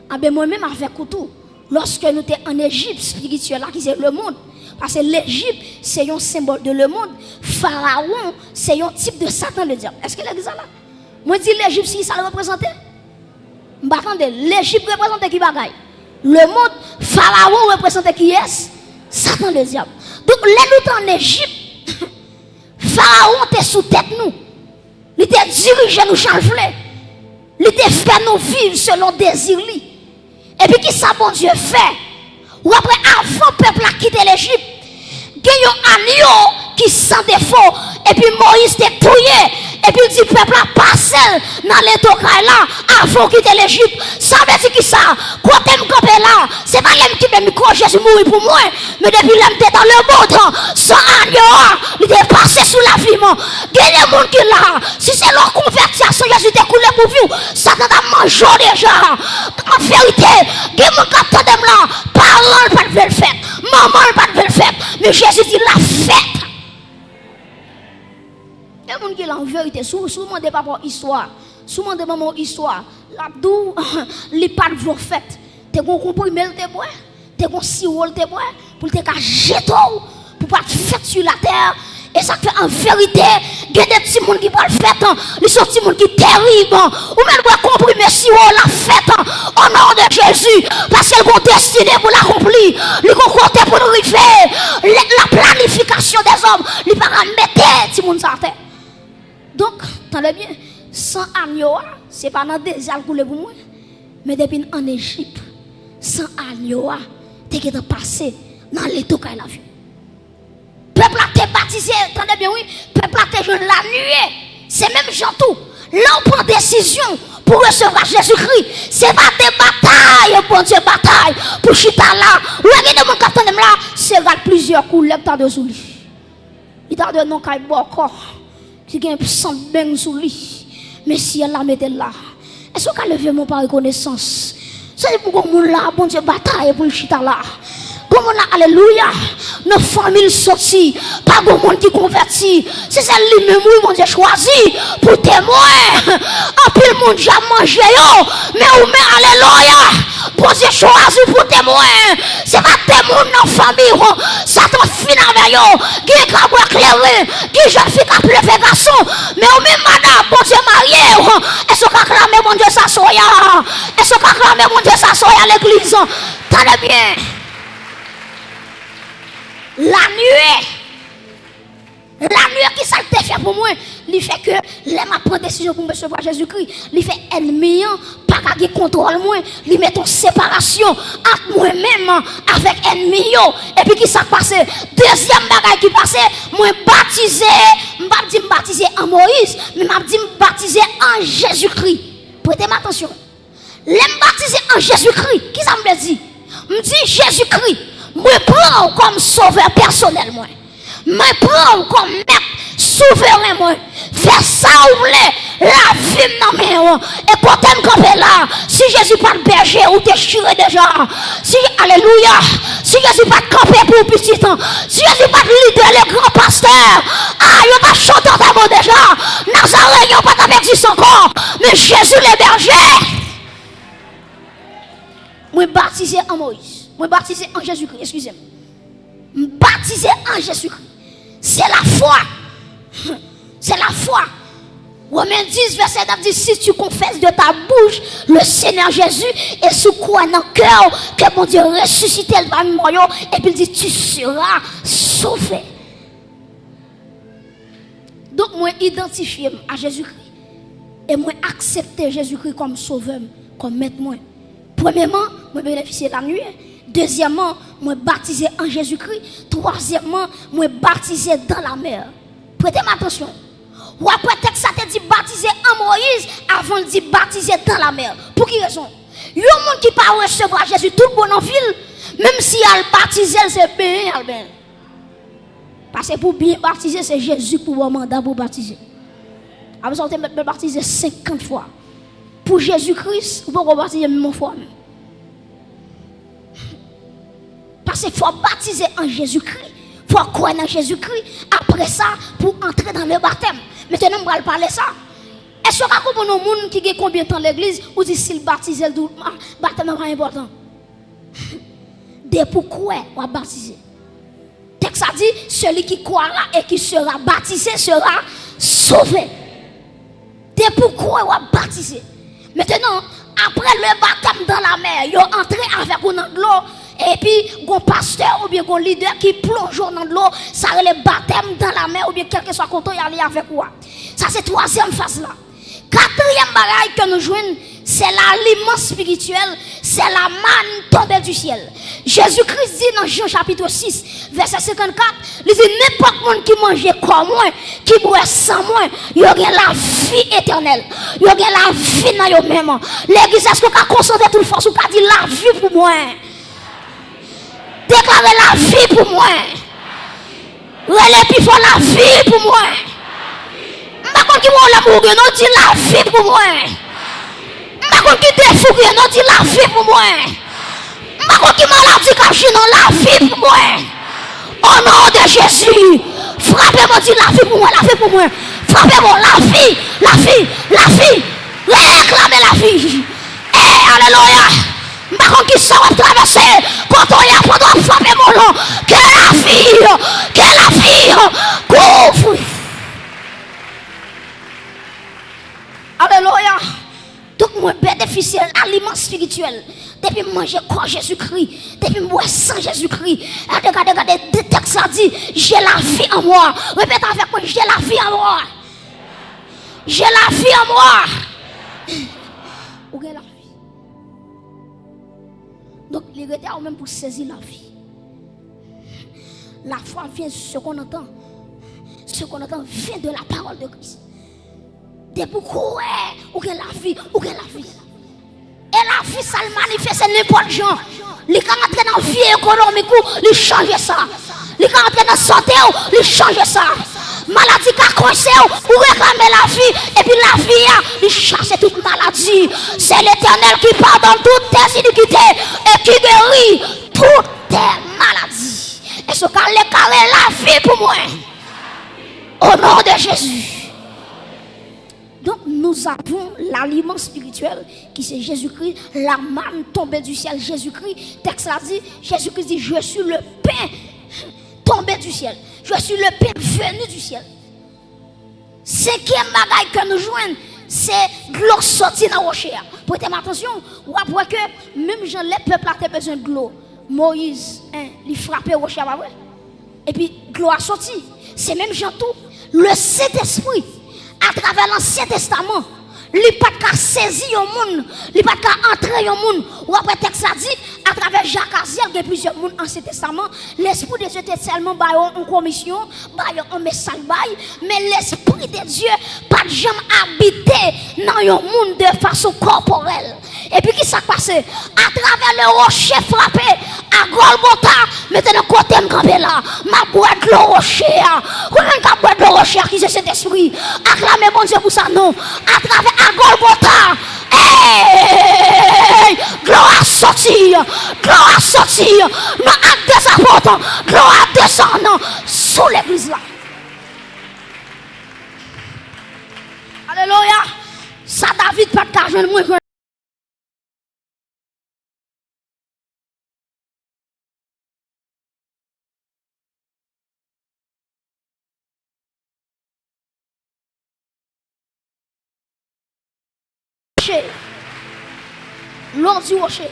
Ah ben moi-même avec couteau. Lorsque nous étions en Égypte spirituelle, là qui c'est le monde. Parce que l'Égypte, c'est un symbole de le monde. Pharaon, c'est un type de Satan, le diable. Est-ce que l'église là? Moi je dis l'Égypte, si ça le représente? M'attendez, l'Égypte représente qui bagaille? Le monde, Pharaon représente qui est? Satan, le diable. Donc, là, nous en Égypte. Pharaon était sous tête nous. Il était dirigé nous changeler. Il était fait nous vivre selon désir. Et puis qui ça bon Dieu fait? Ou après avant le peuple a quitté l'Égypte, il y a un agneau qui sans défaut. Et puis Moïse était touillé. Et puis il dit peuple a passé dans les tocailles là avant de quitter l'Égypte. Ça veut dire qui ça? Quand tu me campé là, c'est pas l'homme qui me micro Jésus mourir pour moi. Mais depuis l'homme était dans le monde, sans agneau, il était passé sous la vie. Il y a des gens qui là, si c'est leur conversion, Jésus était coulé pour vous. Ça t'a mangé déjà. En vérité, il y a des gens qui attendent là, parole pas de le faire, maman pas de le faire. Mais Jésus dit la fête. Il y a des gens qui ont en vérité, souvent des papas histoire, souvent des mamans histoire, l'abdou, les pas de vos fêtes. Tu as comprimé le témoin, tu as sirop le témoin, pour te jeter, pour pas te faire sur la terre. Et ça fait en vérité, il y a des petits gens qui vont le faire, ils sont des petits gens qui sont terribles. Ou même pour comprimer sirop la fête au nom de Jésus, parce qu'elle a destiné pour l'accomplir, ils ont compté pour nous arriver. La planification des hommes, ils ne vont pas mettre les petits gens sur la terre. Donc, attendez bien, sans agneau, ce n'est pas dans le désert pour moi, mais depuis en Égypte, sans agneau, tu es passé dans les tours de la vie. Peuple a été baptisé, attendez bien, oui, peuple a été jeune la nuit, c'est même gens tout. Là, on prend décision pour recevoir Jésus-Christ. C'est pas des batailles, bon Dieu, bataille pour chita là. Ou regardez mon capitaine là, c'est plusieurs coups, il de sous lui. Il t'a de non, qu'il boit qui a un sang bain sous lui. Mais si elle la mette là, est-ce qu'on a levé mon par reconnaissance? C'est pour qu'on là, bon Dieu, bataille pour le chita là. Comment là, alléluia, nos familles sorties, pas de monde qui convertit. C'est ça lui-même, oui, mon Dieu, choisi pour témoin. En plus, le monde j'ai mangé, mais ou mais alléluia, bon Dieu, choisi pour témoin. C'est pas témoin dans la famille, ça t'en finit avec eux. Qui est capable d'éclairer, qui est jeune fille qui a pleuré garçon, mais ou même madame, bon Dieu, marié. Est-ce qu'on a clamé, mon Dieu, ça soya? Est-ce qu'on a clamé, mon Dieu, ça soya à l'église? Tenez bien. La nuit qui ça te fait pour moi, il fait que les ma prendre décision pour me recevoir Jésus-Christ, il fait ennemi, pas qu'à contrôle moi, il met en séparation entre moi-même avec ennemi. Et puis qui ça passe? Deuxième bagage qui passe, moi baptisé, me baptisé en Moïse, mais m'a dit me baptisé en Jésus-Christ. Prêtez attention. Les baptisé en Jésus-Christ, qui ça me dit? Me dit Jésus-Christ. Moi prends comme sauveur personnel moi. Moi prends comme maître souverain moi. Fais ça ou voulez la vie dans mes mains. Et quand tu camper là, si Jésus pas de berger ou t'es chiré déjà. Si alléluia, si Jésus pas de camper pour petit temps, si Jésus pas de leader le grand pasteur. Ah, il va chanter ta mot déjà. Nazareth il pas perdu son corps, mais Jésus le berger. Moi baptisé en Moïse. Moi baptisé en Jésus-Christ, excusez-moi. Baptisé en Jésus-Christ. C'est la foi. C'est la foi. Romains 10, verset 9 dit, si tu confesses de ta bouche le Seigneur Jésus et sous crois dans le cœur que mon Dieu ressuscité le parmi moi, et puis il dit, tu seras sauvé. Donc moi identifier à Jésus-Christ et moi accepter Jésus-Christ comme sauveur, comme maître moi. Premièrement, moi bénéficier de la nuit. Deuxièmement, moi baptisé en Jésus-Christ. Troisièmement, moi baptisé dans la mer. Prêtez attention. Ou après texte ça te dit baptiser en Moïse avant de dire baptiser dans la mer. Pour qui raison? Il y a un monde qui pas recevoir Jésus tout bon en ville, même si elle baptiser c'est bien. Parce que pour bien baptiser c'est Jésus pour un mandat pour baptiser. Après ça on te baptiser 50 fois. Pour Jésus-Christ, vous pouvez baptiser même fois. Parce qu'il faut baptiser en Jésus-Christ. Il faut croire en Jésus-Christ. Après ça, pour entrer dans le baptême. Maintenant, on va parler ça. Est-ce que vous avez un monde qui a combien de temps l'église ou dit s'il baptise le baptême n'est pas important? Dès pourquoi on va baptiser? Texte a dit celui qui croira et qui sera baptisé sera sauvé. Dès pourquoi on va baptiser? Maintenant, après le baptême dans la mer, ils ont entré avec vous dans l'eau. Et puis, un pasteur ou bien un leader qui plonge dans l'eau, ça est le baptême dans la mer ou bien quel que soit content, il y a avec quoi. Ça, c'est troisième phase là. Quatrième bagaille que nous jouons, c'est l'aliment spirituel, c'est la manne tombée du ciel. Jésus-Christ dit dans Jean chapitre 6, verset 54, il dit n'importe monde qui mange comme moi, qui boit sans moi, il y aura la vie éternelle. Il y aura la vie dans eux-mêmes. L'église, est-ce qu'on a concentré toute force ou qu'on dit la vie pour moi? Déclarer la vie pour moi. Relais puis faut la vie pour moi. Pas qu'on qui m'a l'amour, non dit la vie pour moi. Pas qu'on qui défou, non dit la vie pour moi. Pas qu'on qui maladie caché, non la vie pour moi. Au nom de Jésus, frappez-moi, dit la vie pour moi, la vie pour moi. Frappez-moi, la vie, la vie, la vie. Réclamez la vie. Eh, alléluia. Par contre, qui s'en va traverser, quand on y a pas de frapper mon nom, que la vie couvre. Alléluia. Donc, moi, bénéficier l'aliment spirituel. Depuis manger quoi Jésus-Christ, depuis moi sans Jésus-Christ. Regardez, le texte a dit, j'ai la vie en moi. Répète avec moi, j'ai la vie en moi. J'ai la vie en moi. Où est la vie? Donc, les retards même pour saisir la vie. La foi vient, ce qu'on entend vient de la parole de Christ. De pourquoi, où est la vie, où est la vie. Et la vie, ça le manifeste n'importe quel gens. Les gens entrent dans la vie économique, ils changent ça. Les gens entrent dans la santé, ils changent ça. Maladie qui a coincé, ou réclamer la vie, et puis la vie, il chasse toute maladie. C'est l'Éternel qui pardonne toutes tes iniquités et qui guérit toutes tes maladies. Et ce qu'elle est la vie pour moi. Au nom de Jésus. Donc nous avons l'aliment spirituel qui c'est Jésus-Christ, la manne tombée du ciel, Jésus-Christ. Texte a dit, Jésus-Christ dit, je suis le pain tombé du ciel. Je suis le pain venu du ciel. Cinquième bagaille que nous jouons, c'est de l'eau sortie dans le rocher. Prêtez attention, vous voyez que même Jean, les peuples ont besoin de l'eau. Moïse, il frappait le rocher, et puis l'eau a sorti. C'est même Jean tout. Le Saint-Esprit, à travers l'Ancien Testament, il n'a pas qu'à saisir le monde, il n'a pas qu'à entrer le monde. Ou après, texte a dit, à travers Jacques Aziel, il y a plusieurs mondes dans l'Ancien Testament, l'Esprit de Dieu était seulement en commission, en message, mais l'Esprit de Dieu pas jamais habité dans le monde de façon corporelle. Et puis, qui s'est passé? À travers le rocher frappé à Golgotha, maintenant, côté me là, ma boîte de rocher, comment boîte de rocher qui c'est cet esprit? Acclamez bon Dieu pour ça, non? À travers à Golgotha, gloire sortir, non, acte des apôtres, gloire descendant sous l'église là. Alléluia. Ça, David, pas de cajou, moi, l'eau du rocher.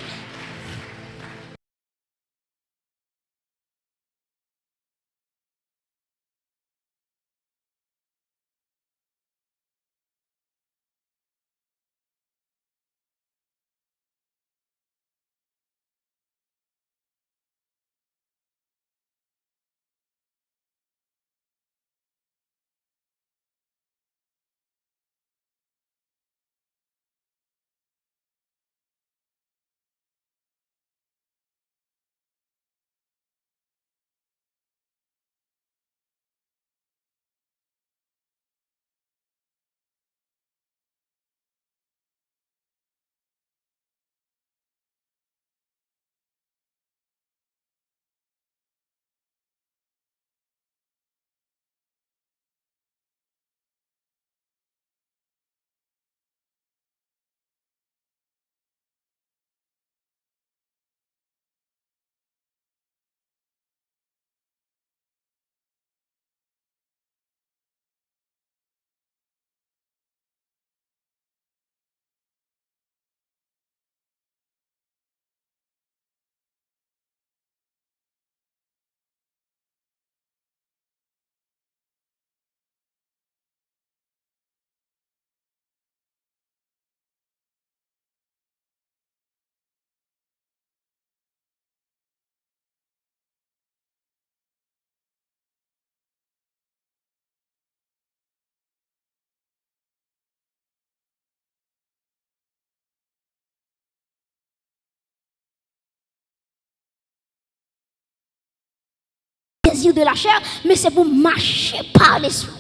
désir de la chair, mais c'est pour marcher par l'esprit.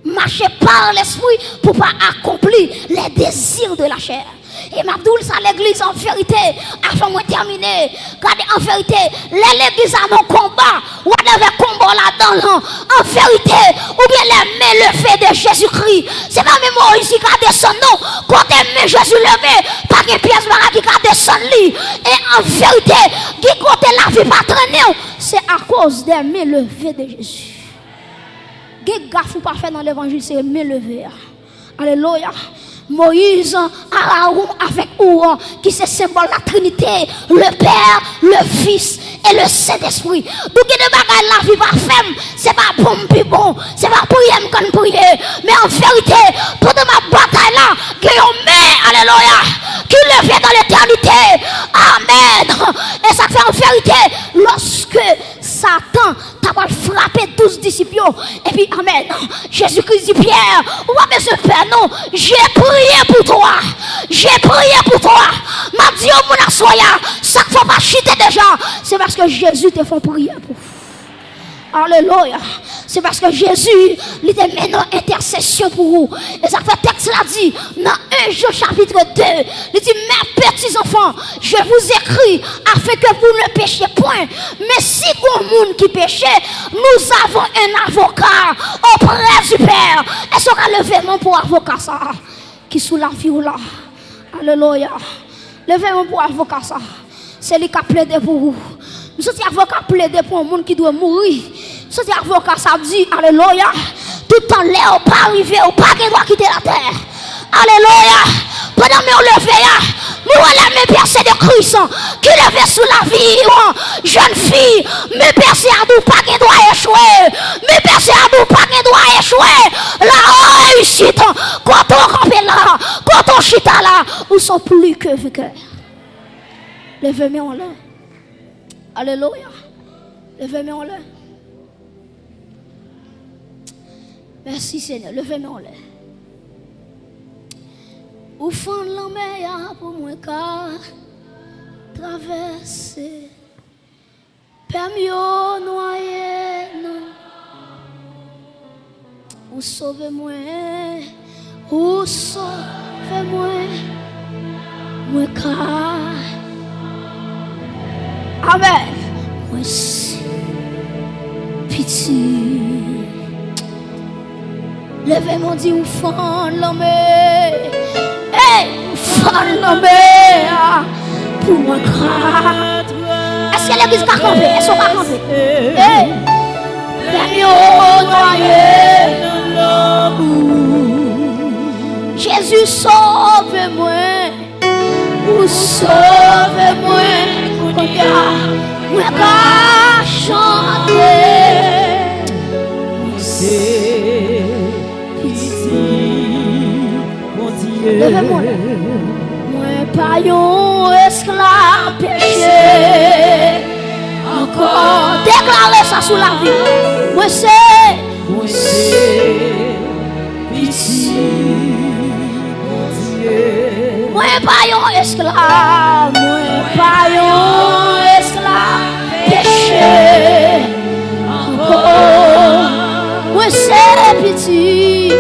Marcher par l'esprit pour pas accomplir les désirs de la chair. Et Mabdoul, ça l'église en vérité, afin de terminer. Car en vérité, l'église a mon combat, ou avait combat là-dedans, en vérité, ou bien les mains levées de Jésus-Christ. C'est pas même Moïse qui a descendu, non. Quand les mains Jésus levé, pas une pièce qui a descendu. Et en vérité, qui côté la vie pas traîner, c'est à cause des mains levées de Jésus. Quel gaffe pas fait dans l'évangile, c'est mains levées. Alléluia. Moïse, Aaron avec Ouran, qui se symbole la Trinité, le Père, le Fils et le Saint-Esprit. Donc, il y a des bagages la vie parfaite, c'est pas bon, puis bon, c'est pas prier comme prier. Mais en vérité, toute ma bataille là, qui est alléluia, qui le fait dans l'éternité. Amen. Et ça fait en vérité, lorsque Satan t'a frappé 12 disciples, et puis, amen. Jésus-Christ dit, Pierre, ouais, monsieur Père, non, j'ai prié pour toi. J'ai prié pour toi. M'a dit, oh, mon assoya, ça ne faut pas chuter déjà. C'est parce que Jésus te fait prier pour vous. Alléluia. C'est parce que Jésus, il te met dans intercession pour vous. Et ça fait texte là dit, dans 1 Jean chapitre 2, il dit, mes petits enfants, je vous écris afin que vous ne péchiez point. Mais si vous monde qui péchez, nous avons un avocat auprès du Père. Est-ce qu'on a levé mon pour avocat ça? Qui sous la vie ou là? Alléluia. Levez mon pour avocat ça. C'est lui qui a plaidé pour vous. Nous sommes avocats plaidés pour un monde qui doit mourir. Nous sommes avocats, ça dit, alléluia. Tout en l'air, pas arrivé, pas qui doit quitter la terre. Alléluia. Pendant que nous levons, nous allons me percer de Christ qui levait sous la vie. Jeune fille, me percer à nous, pas qui doit échouer. Me percer à nous, pas qui doit échouer. La réussite, quand on campe là, quand on chita là, nous sommes plus que vainqueurs. Levez-moi en l'air. Alléluia. Levez-moi en l'air. Merci Seigneur. Levez-moi en l'air. Au fond de la mer, pour moi, car traverser. Permis au noyer, non. Ou sauvez-moi. Ou sauvez-moi. Moi, car. Amen. Moi, c'est pitié. Levez-moi, dit, ou fond de la mer. Hey, femme pour moi. Est-ce que l'église va camper? Est-ce qu'on va camper? Hey, Jésus, sauve-moi. Ou sauve-moi. Moi, qu'à chanter. Levez-moi. Moi, pas un esclave péché. Encore déclarez ça sous la vie. Moi, c'est pitié. Moi, pas un esclave. Moi, pas un esclave péché. Encore. Moi, c'est pitié.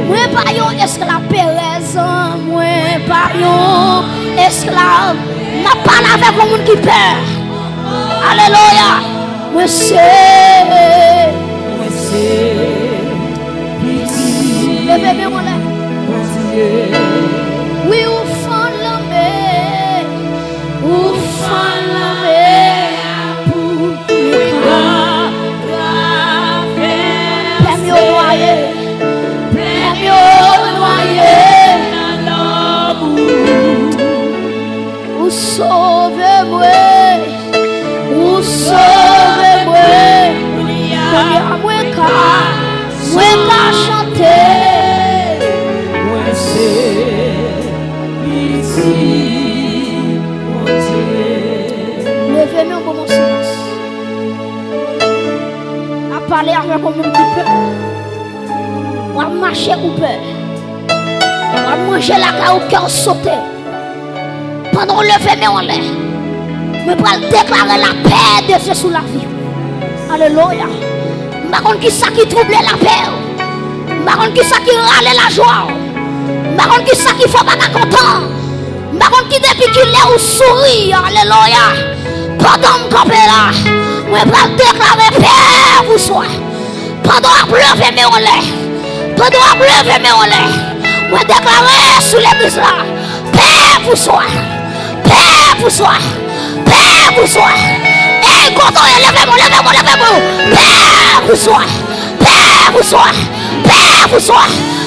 Moi pas yon esclave Pérez, moi pas yon esclave. N'a pas avec un monde qui perd. Alléluia. Moi c'est levez-moi là. Oui, au fond de la mer, au fond de la mer. Ou sauve-moi, ou sauve-moi, moi qu'à chanter, moi c'est pitié, mon Dieu. Levez-moi comme un silence, à parler avec un monde qui peur, ou à marcher ou peur, ou à manger la caille au cœur sauté. Pendant le fait, mais on l'est. Je vais déclarer la paix de Dieu sous la vie. Alléluia. Par contre, qui ça qui troublait la paix? Par contre, qui ça qui râlait la joie? Par contre, qui ça qui faut pas content? Par contre, qui depuis qu'il est ou sourit? Alléluia. Pendant que je là, je vais déclarer paix pour soi. Pendant que je lever, mais on l'est. Pendant que je lever, mais on l'est. Je vais déclarer sous l'église là. Paix pour soi. Paix pour soi. Paix pour soi. Et quand on est levé, levez-moi. Paix pour soi. Paix pour soi. Paix pour soi.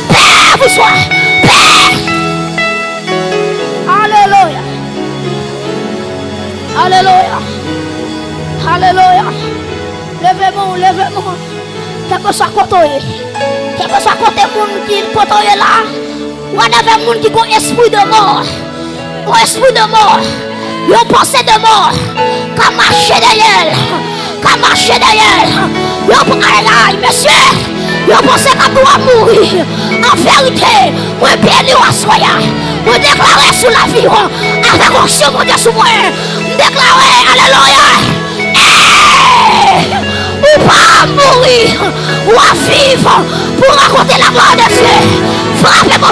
Paix pour soi. Paix. Alléluia. Alléluia. Alléluia. Levez-moi. Quel que soit côté. Quel que soit côté monde qui côté là. Ou avait monde qui a un esprit de mort. Un esprit de mort. Yon pensée de mort. Qu'à marcher derrière. Yon aïe, monsieur. Yon pensée qu'à doit mourir. En vérité, moi béni ou assoya. Moi déclarer sous la vie. Avec onction mon Dieu sous moi. Déclarer, alléluia. Ou pas mourir. Ou à vivre. Pour raconter la gloire de Dieu. Frappez-moi.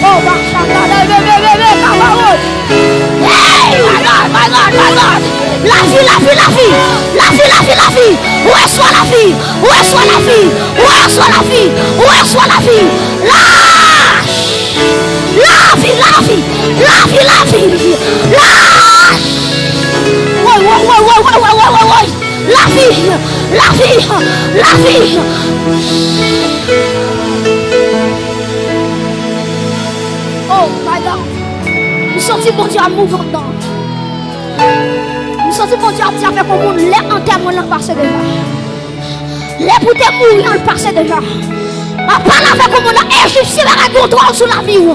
Oh, my God. La vie. Où est soit la vie? La vie. Oh my God. Nous sentons mon Dieu à mouvoir dedans. Nous sentons mon Dieu à dire avec mon monde, les enterrements l'ont passé déjà. Les pour te mourir l'ont passé déjà. On parle avec mon monde, Égyptien va contrôle sur la vie.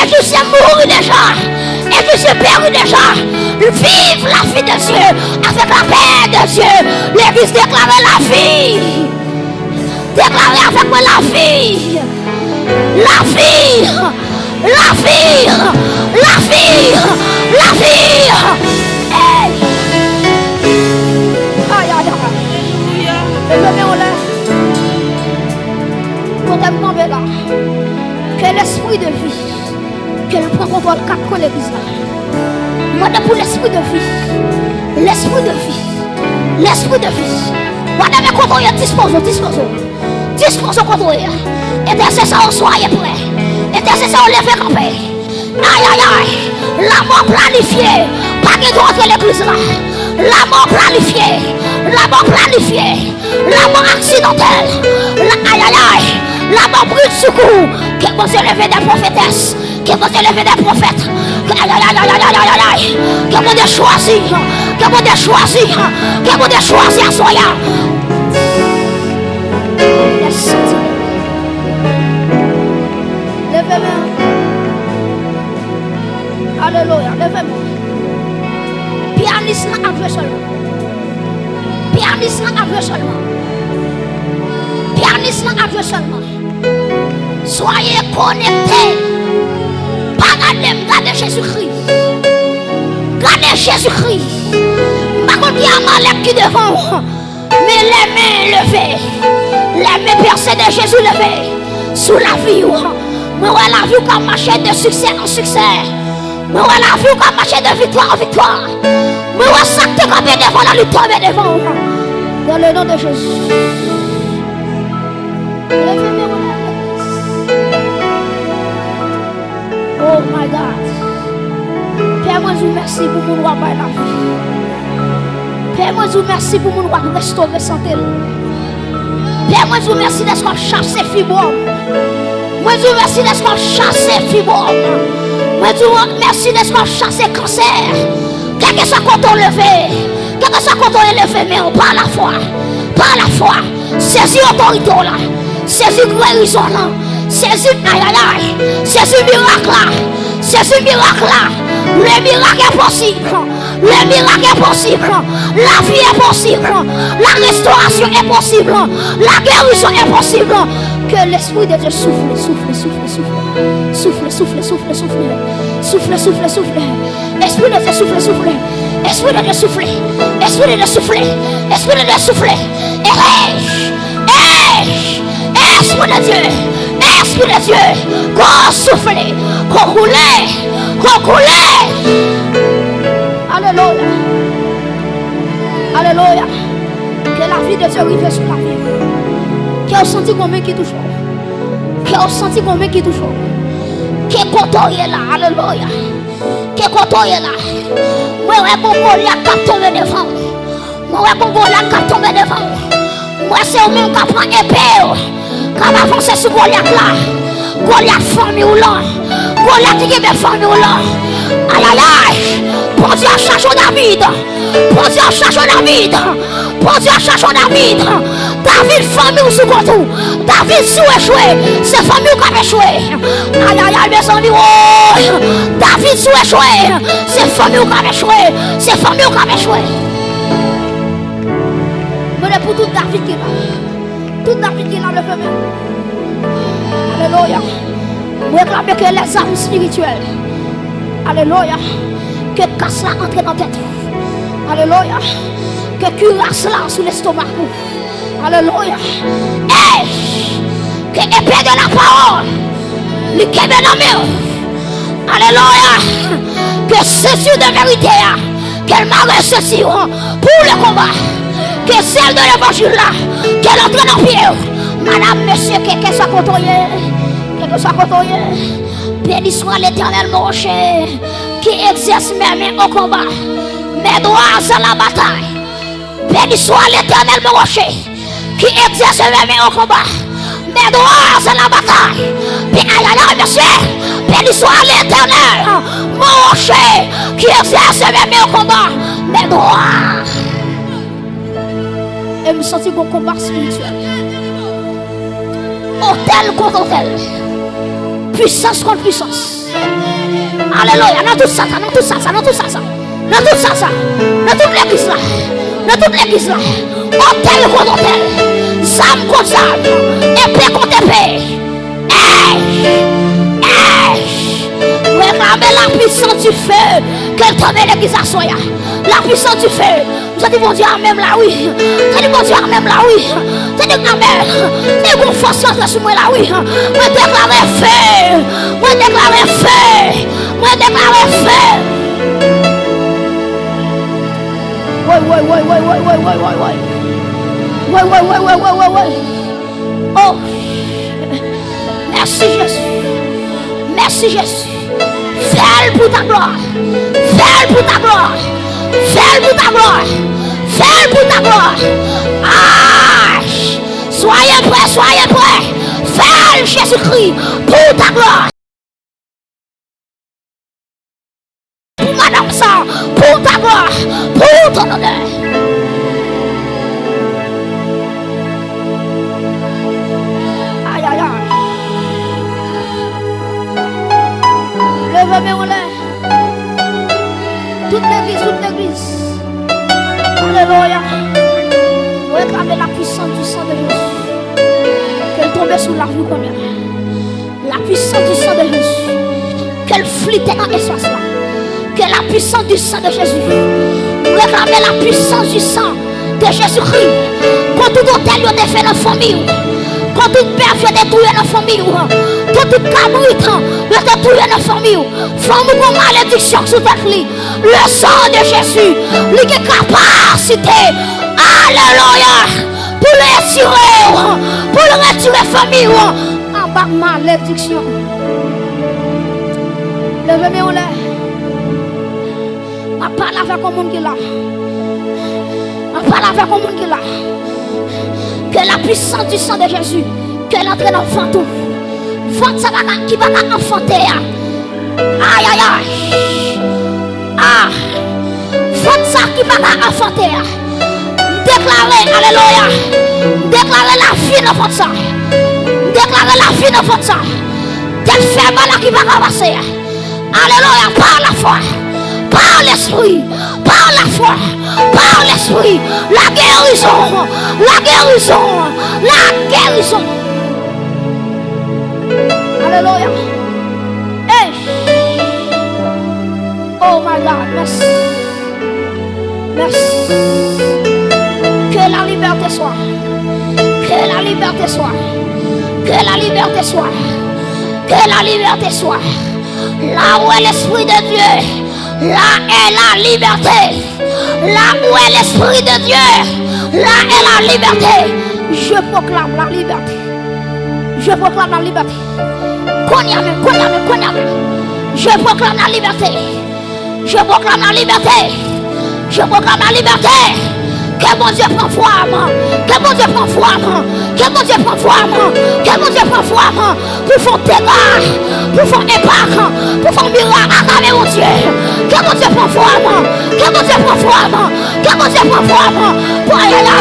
Égyptien mourir déjà. Égyptien périr déjà. Vive la vie de Dieu avec la paix de Dieu. L'église déclare la vie. Déclarez avec moi la vie. Hey. Aïe. Que l'esprit de vie, qu'elle prend contrôle de l'église. Moi, pour l'esprit de vie. L'esprit de vie. Moi, contrôle, disposons contrôle. Intercesseur, soyez prêts. Intercesseur, levez campé. Aïe. La mort planifiée. Pas de droit de l'église là. La mort planifiée. La mort accidentelle. Aïe. La mort brûle de secours. Que vous élevez des prophétesses. Que vous élevez des prophètes. Aïe. Que vous avez choisi. Que vous avez choisi à soya. Levez-moi. Alléluia. Levez-moi. Pianiste n'a aveu seulement. Soyez connectés. Pas regardez Jésus-Christ. Regardez Jésus-Christ. Par contre, il y a Malek qui devant. Mais les mains levées. Les mains percées de Jésus levées. Sous la vie. Mais ouais, la vie comme marcher de succès en succès. Mais ouais, la vie comme marcher de victoire en victoire. Mais ouais, ça te camper devant la lutte tomber devant. Dans le nom de Jésus. Oh my God. Père, moi je vous remercie pour mon roi par la vie. Père, moi je vous remercie pour mon roi restaurer santé. Père, moi je vous remercie d'être chassé fibrome. Moi je vous remercie d'être chassé fibrome. Moi je vous remercie d'être chassé cancer. Quel que soit quand on levé, mais par la foi. Saisis autorité là. Saisis guérison là. Saisis aïe. Saisis miracle là. Le miracle est possible. La vie est possible. La restauration est possible. La guérison est possible. Que l'Esprit de Dieu souffle, souffle, souffle, souffle. Souffle, souffle, souffle, souffle. Souffle, souffle, souffle. Esprit de Dieu souffle, souffle. Esprit de Dieu souffle. Esprit de Dieu souffle. Esprit de Dieu souffle. Esprit de Dieu. Esprit de Dieu. Qu'on souffle. Qu'on roule. Qu'on coule. Alléluia. Alléluia. Que la vie de Dieu arrive sur la vie. Qui a senti combien qui touche. Qui a senti combien qui touche. Qui est content est là. Alléluia. Qui est content est là. Moi, je vais Goliath tomber devant. Moi, je vais Goliath tomber devant. Moi, c'est au même qui prend épée. Quand on avance sur Goliath là. Goliath formé ou là. Goliath qui est formé ou là. Aïe aïe aïe. Pour Dieu cherche David. Pour Dieu cherche David. Pour Dieu cherche David. David famille ou sous contour. David sous échoué. C'est famille qui a échoué. Aïe aïe aïe mes amis. Oh. David sous échoué. C'est famille qui a échoué. C'est famille qui a échoué. Mais pour tout David qui est là. Tout David qui est là le fait même. Alléluia. Vous réclamez que les armes spirituelles. Alléluia. Que casse là entre dans la tête. Alléluia. Que cuirasse là sous l'estomac. Alléluia. Hey. Que épée de la parole. Le kebe dans main. Alléluia. Que ceinture de vérité. Qu'elle m'a ressuscité pour le combat. Que celle de l'évangile là. Qu'elle entre dans le pied. Madame, monsieur, que soit côtoyé. Que soit côtoyé. Béni soit l'Éternel mon rocher. Qui exerce mes mains au combat. Mes doigts à la bataille. Béni soit l'Éternel mon rocher. Qui exerce mes mains au combat. Mes doigts à la bataille. Monsieur. Béni soit l'Éternel mon rocher. Qui exerce mes mains au combat. Mes doigts. Et me sentir mon combat spirituel. Hôtel contre hôtel. Puissance contre puissance. Alléluia. Dans tout ça, dans tout ça, dans tout ça, dans tout ça, dans toute l'église là, dans toute l'église là, hôtel contre hôtel, zame contre zame, épée contre épée. Réclamez la puissance du feu, qu'elle tombe l'église à soya. La puissance du feu. Vous avez dit mon Dieu, même là, oui. Vous avez dit mon Dieu, même là, oui. Vous avez dit amen. Et vous forcez entre sur moi là, oui. Moi déclarer feu. Moi déclarer feu. Moi déclarer feu. Ouais. Oh. Merci Jésus. Merci Jésus. Fais pour ta gloire. Fais pour ta gloire. Fais pour ta gloire. Fais pour ta gloire. Ah. Soyez prêts, soyez prêts. Fais Jésus-Christ pour ta gloire. Pour madame ça, pour ta gloire, pour ton honneur. Aïe, aïe, aïe. Levez-moi en l'air. Toute l'église. Alléluia. Réclamez la puissance du sang de Jésus. Qu'elle tombe sur la vie comme elle. La puissance du sang de Jésus. Qu'elle flite dans l'espace là. Que la puissance du sang de Jésus. Réclamez la puissance du sang de Jésus-Christ. Quand tout hôtel est fait dans la famille. Quand toute père est détruit dans la famille. Quand toute cabrite est détruit dans la famille. Femme ou malédiction sous ta clé. Le sang de Jésus. Il est capacité. Alléluia. Pour le retirer. Pour le retirer la famille. En bas malédiction. Levez-moi en l'air. Je parle avec le monde qui est là. Je parle avec le monde qui est là. Que la puissance du sang de Jésus, qu'elle entre dans le fantôme. Vente qui va enfanter. Aïe, aïe, aïe. Ah. Vente ça qui va enfanter. Déclarer, alléluia. Déclarer la vie de votre sang. Déclarer la vie de votre sang. Quelle faible qui va ramasser. Alléluia, par la foi. Par l'esprit, par la foi, par l'esprit, la guérison, la guérison, la guérison. Alléluia. Hey. Oh my God, merci. Merci. Que la liberté soit. Que la liberté soit. Que la liberté soit. Que la liberté soit. Là où est l'Esprit de Dieu, là est la liberté. Là où est l'Esprit de Dieu, là est la liberté. Je proclame la liberté. Je proclame la liberté. Je proclame la liberté. Je proclame la liberté. Je proclame la liberté. Que mon Dieu prend forme. Que mon Dieu prend forme. Que mon Dieu prend forme. Que mon Dieu prend forme. Pour faire dégâts. Pour faire impact. Pour faire miracle à travers mon Dieu. Que mon Dieu prend forme. Que mon Dieu prend forme. Que mon Dieu prend forme. Pour aller là.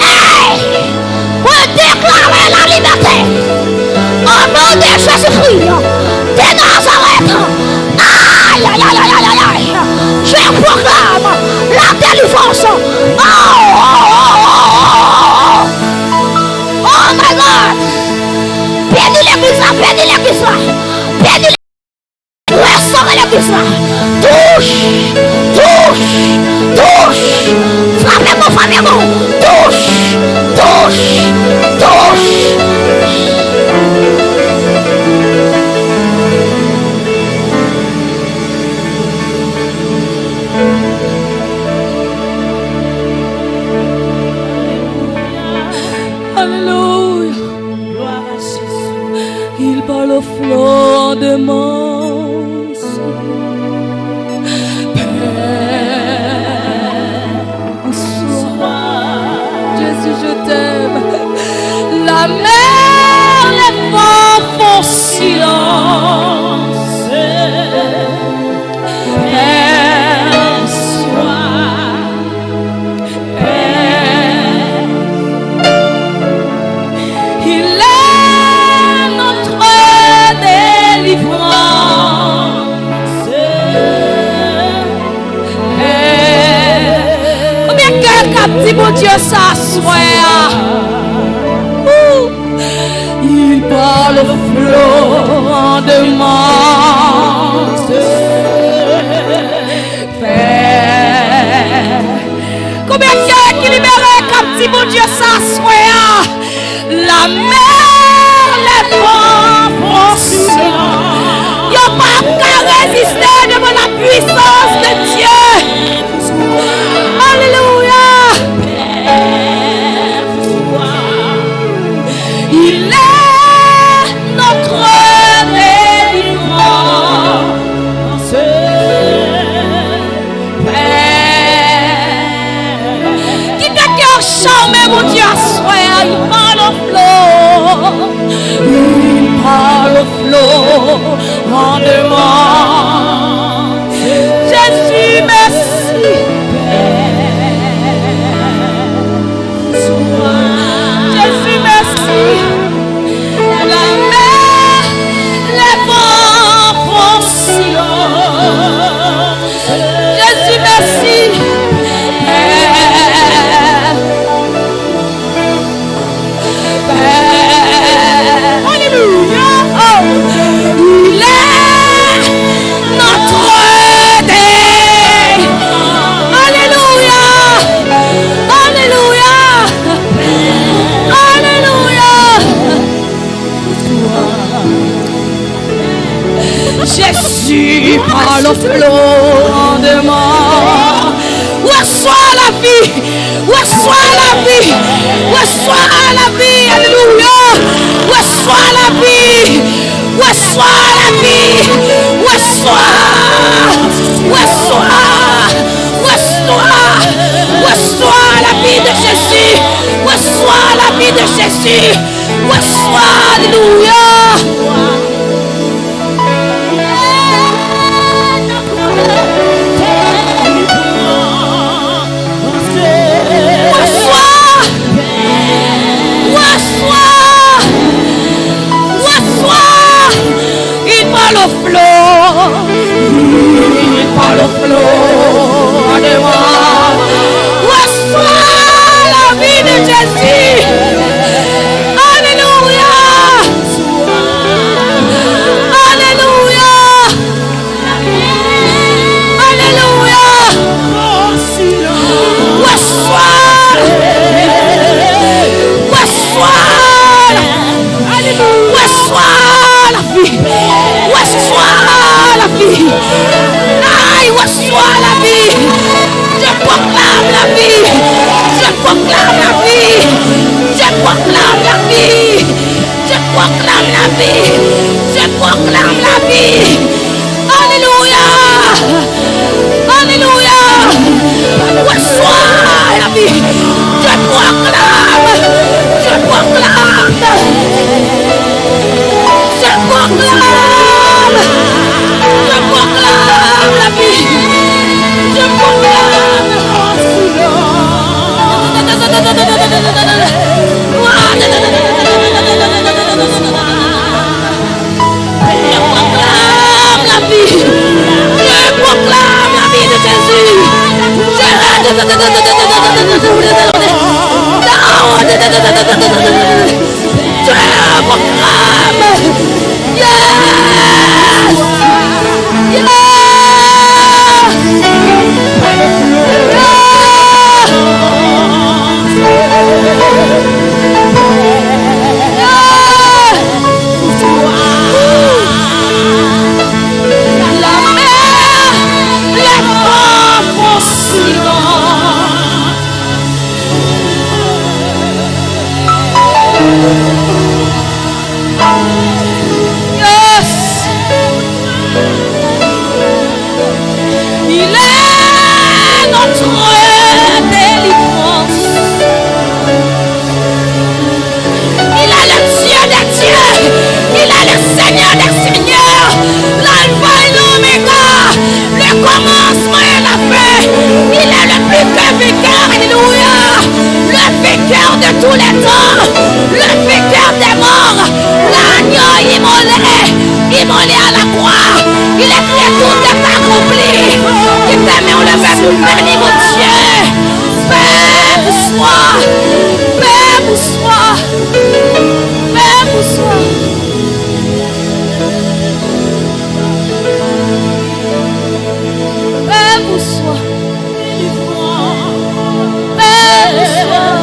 Hey! Pour déclarer la liberté. Au nom de Jésus-Christ. De Nazareth. Aïe, aïe, aïe, aïe, aïe, aïe. Je proclame la délivrance. Oh my God. Bénis l'église là, bénis l'église là. Bénis l'église là. Restaure l'église là. Touche, touche, touche. Frappez-moi, frappez-moi. Touche, touche, touche. Alléluia. Gloire à Jésus. Il parle au flot de mon sang. Père, sois. Jésus, je t'aime. La mer, les vents font silence. Père, sois. Père, il est notre délivrance. Combien quelqu'un dit mon Dieu s'assoit? Il parle au flot de mon Père. Combien quelqu'un qui libère comme dit mon Dieu s'assoit? La mer, les vents font silence. Il n'y a pas qu'à résister devant la puissance de Dieu. Alléluia. Il est notre délivrance. Père, qui t'a cœur charmé, mon Dieu, assoit, il parle au flot. Il parle au flot en demande. Jésus, merci. Jésus, merci. La mer, les vents font silence. Jésus, merci. Père, Père, alléluia. Oh, il est notre Dieu. Alléluia. Alléluia. Alléluia. Jésus parle au flot de mort. Reçois la vie. Reçois la vie. Reçois la vie. Alléluia. Reçois la vie. Reçois la vie. Reçois. Reçois. Reçois. Reçois la vie de Jésus. Reçois la vie de Jésus. Reçois. Alléluia. Il parle au flot. Il parle au flot de moi. Reçois la vie de Jésus. Alléluia. vie. Aïe, reçois la vie. Je proclame la vie. Je proclame la vie. Je proclame la vie. Je proclame la vie. Je proclame la vie. Alléluia. Alléluia. Reçois la vie. Je proclame. Je proclame. Je proclame. Je proclame la vie. Je proclame. Je proclame la vie. Je proclame la vie de Jésus. Je proclame. Yes. Yes. La mer, les vents font silence. Yes. Il est notre délivrance. Il est le Dieu des dieux. Il est le Seigneur des seigneurs. L'alpha et l'oméga. Le commencement et la fin. Il est le plus que vainqueur. Alléluia. Le vainqueur de tous les temps. Le vainqueur des morts. L'agneau immolé à la croix. Il est créé, tout est accompli. Il t'aime, on le fait pour bénir mon Dieu. Père, bonsoir. Père, bonsoir. Père, bonsoir. Père, bonsoir. Père, bonsoir.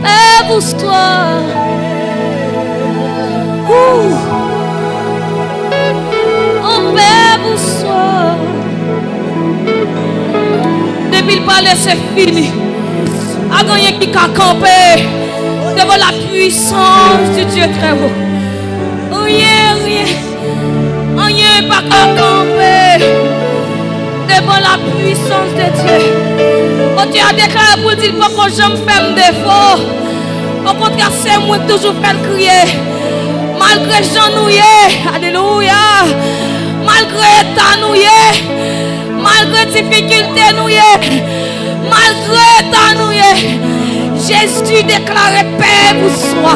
Père, bonsoir. Oh, Père, bonsoir. Depuis le palais, c'est fini. A gagné qui a campé devant la puissance du Dieu très haut. Rien pas qu'à camper devant la puissance de Dieu. Oh, Dieu a déclaré pour dire pas que je me fais défaut. Au contraire, c'est moi qui toujours fais crier. Malgré Jean nouillé, alléluia. Malgré ta nouillé, malgré difficulté nouillé, malgré ta nouillé, Jésus déclarait paix pour soi.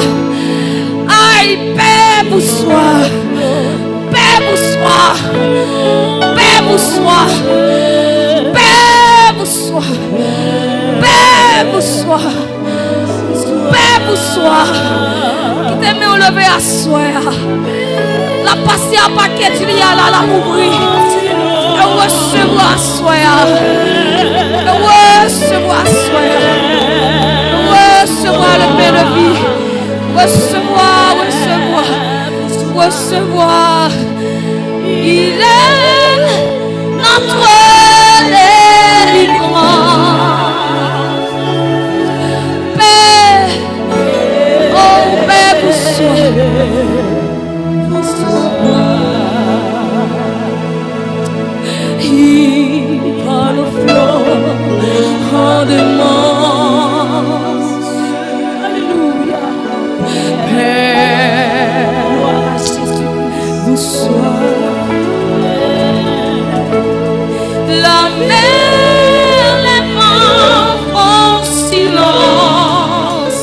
Aïe, paix pour soi. Paix pour soi. Paix pour soi. Paix pour soi. Paix pour soi. Paix pour soi. Qui t'aime au lever à soi. La passer à paquet de liens là, la ouvrir. Et recevoir à soi. Et recevoir à soi. Recevoir le pain de vie. Recevoir. Il est notre délivrance. Paix, oh paix pour soi. Il parle au flot en démence. Alléluia. Paix, vous soyez. La mer, les vents font silence.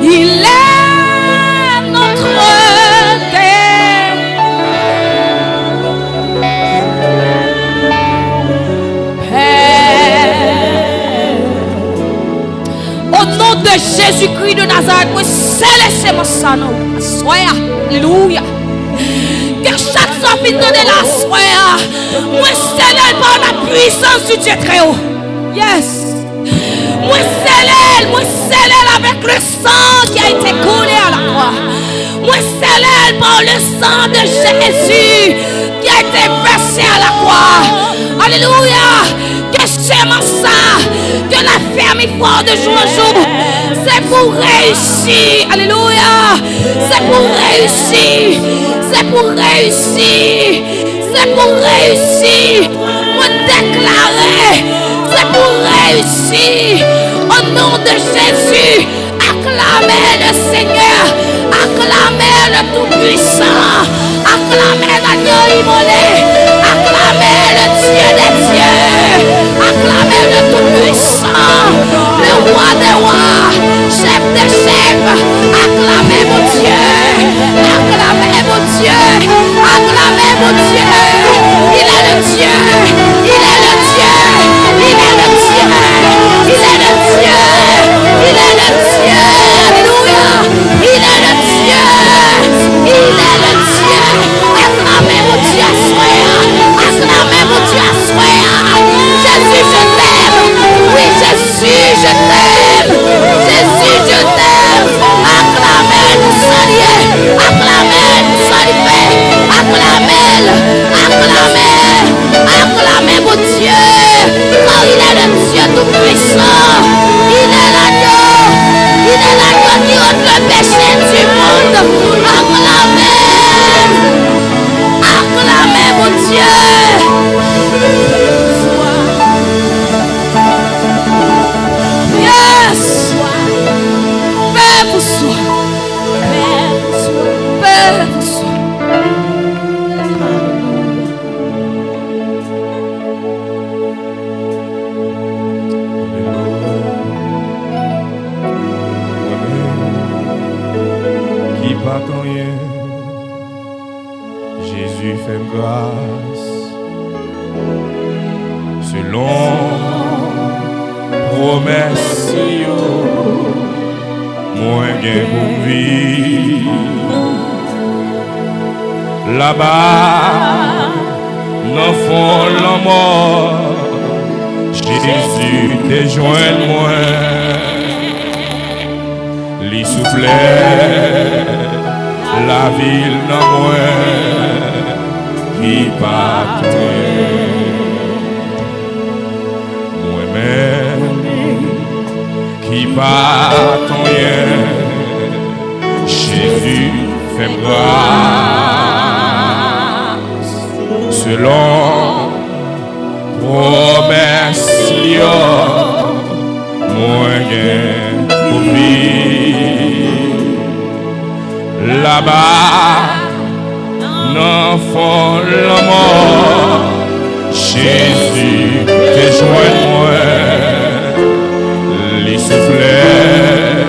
Il est notre Jésus-Christ de Nazareth, moi, c'est laissé mon sang. Alléluia. Que la soie. Moi scellé par la puissance du Dieu très haut. Yes. Moi scellé avec le sang qui a été coulé à la croix. Moi scellé par le sang de Jésus qui a été versé à la croix. Alléluia. Que c'est ça, que la ferme foi de jour en jour, c'est pour réussir. Alléluia. C'est pour réussir. C'est pour réussir. C'est pour réussir. Moi déclarer. C'est pour réussir. Au nom de Jésus, acclamez le Seigneur. Acclamez le Tout-Puissant. Acclamez l'agneau immolé. Acclamez le Dieu des dieux. Acclamez le Tout-Puissant. Le roi des rois. Chef des chefs. Acclamez mon Dieu. Acclamez mon Dieu. Acclamez mon Dieu. Il est le Dieu. Il est le Dieu. Il est le Dieu. Il est le Dieu. Il est le Dieu. Alléluia. Il est le Dieu. Il est le Dieu. Acclamez mon Dieu à soi. Acclamez mon Dieu à soi. Jésus, je t'aime. Oui, Jésus, je t'aime. Jésus, je t'aime. Acclamez le salut. Acclamez le salut. Acclamez. Acclamez. Acclamez mon Dieu. Car il est le Dieu tout-puissant. Il est l'agneau. Il est l'agneau qui ôte le péché du monde. Acclamez. Acclamez mon Dieu. Yes. Père vous soit. Père vous soit. Jésus fait grâce selon promesse moi gain pour vivre là-bas dans fond la mort Jésus te joint moi li soufflait la ville dans moi qui partait moi-même qui partant Jésus fait grâce selon promesse moi gain pour vivre là-bas non fond la mort Jésus te joint moi les soufflets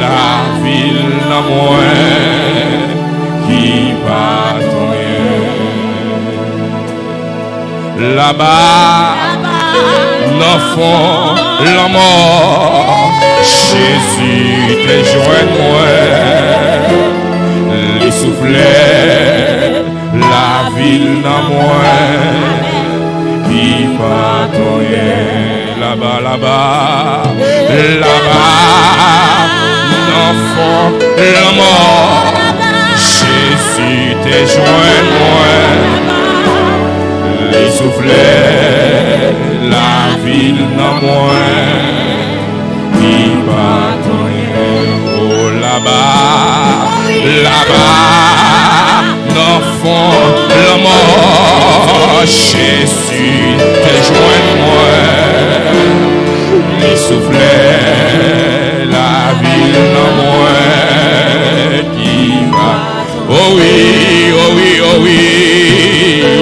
la ville dans moi qui partant là-bas non fond la mort Jésus te joint moi les soufflets la ville dans moi qui patrouille là-bas dans fond la mort Jésus te joint moi les soufflets la ville dans moi qui patrouille oh là-bas dans fond la mort Jésus te joint moi les soufflets la ville dans moi qui va oh oui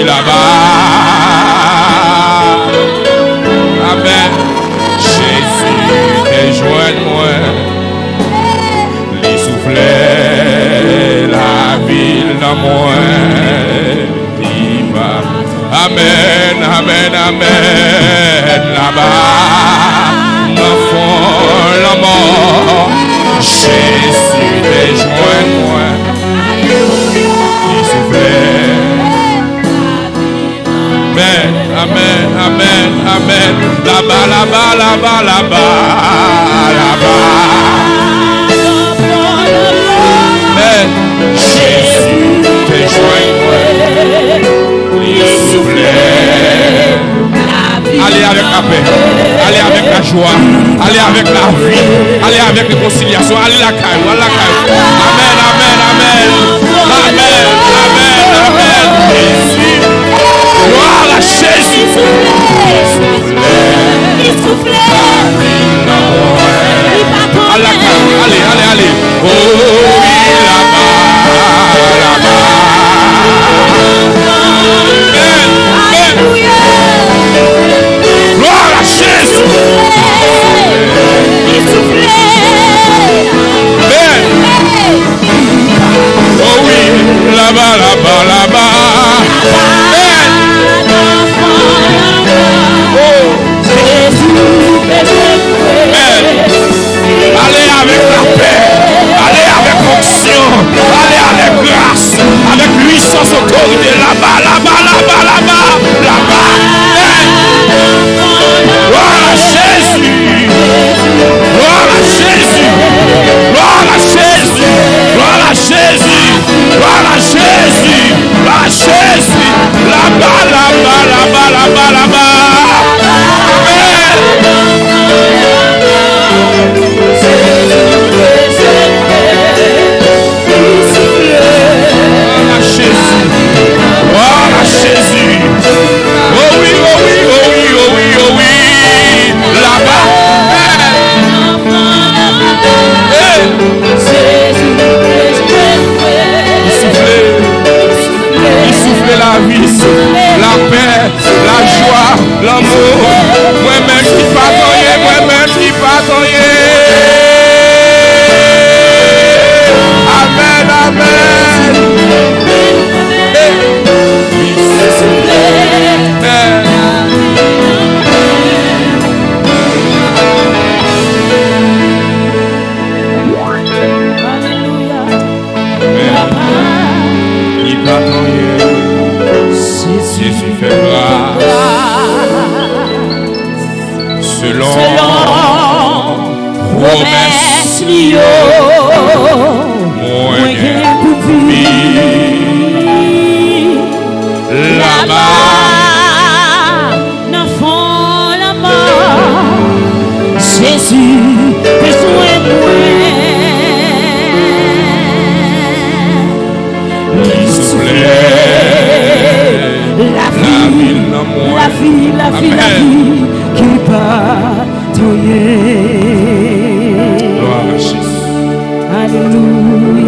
là-bas amen Jésus te joint moi les soufflets la ville dans moi qui va amen là-bas dans fond la mort Jésus te joint moi les soufflets là-bas, là-bas, là-bas, là-bas. Mais Jésus, tes joints, il soufflait. Allez avec la paix, allez avec la joie, allez avec la vie, allez avec la réconciliation, allez la caille, allez la caille. Amen, amen, amen, amen, amen, amen. Jésus, gloire à Jésus. Il soufflait. Allez, allez, allez, allez. Oh oui, là-bas, là-bas. Alléluia. Gloire à Jésus. Il soufflait. Oh oui, là-bas, là-bas, là-bas. Allez avec la paix, allez avec onction, allez avec grâce, avec puissance, autorité, là-bas, là-bas, là-bas, là-bas, là-bas. Gloire à Jésus, gloire à Jésus, gloire à Jésus, gloire à Jésus, gloire à Jésus, gloire à Jésus, là-bas, là-bas, là-bas, là-bas, là-bas. Jésus. Oh oui, oh oui, oh oui, oh oui, oh oui. Là-bas. Il soufflait la vie, la paix, la joie, l'amour. Moi-même qui pardonne, moi-même qui pardonne. Amen, amen. Jésus fait grâce selon promesse moyen pour là-bas dans fond la mort Jésus besoin la vie qui pardonne. Gloire à Jésus. Alléluia.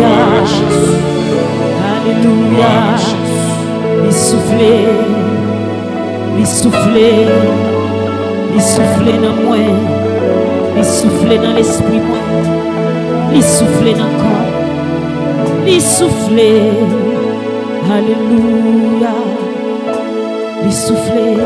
Gloire à Jésus. Alléluia. Gloire à Jésus. Il soufflait, il soufflait, il soufflait dans moi, il soufflait dans l'esprit moi, il soufflait dans le corps, il soufflait. Alléluia. Il soufflait.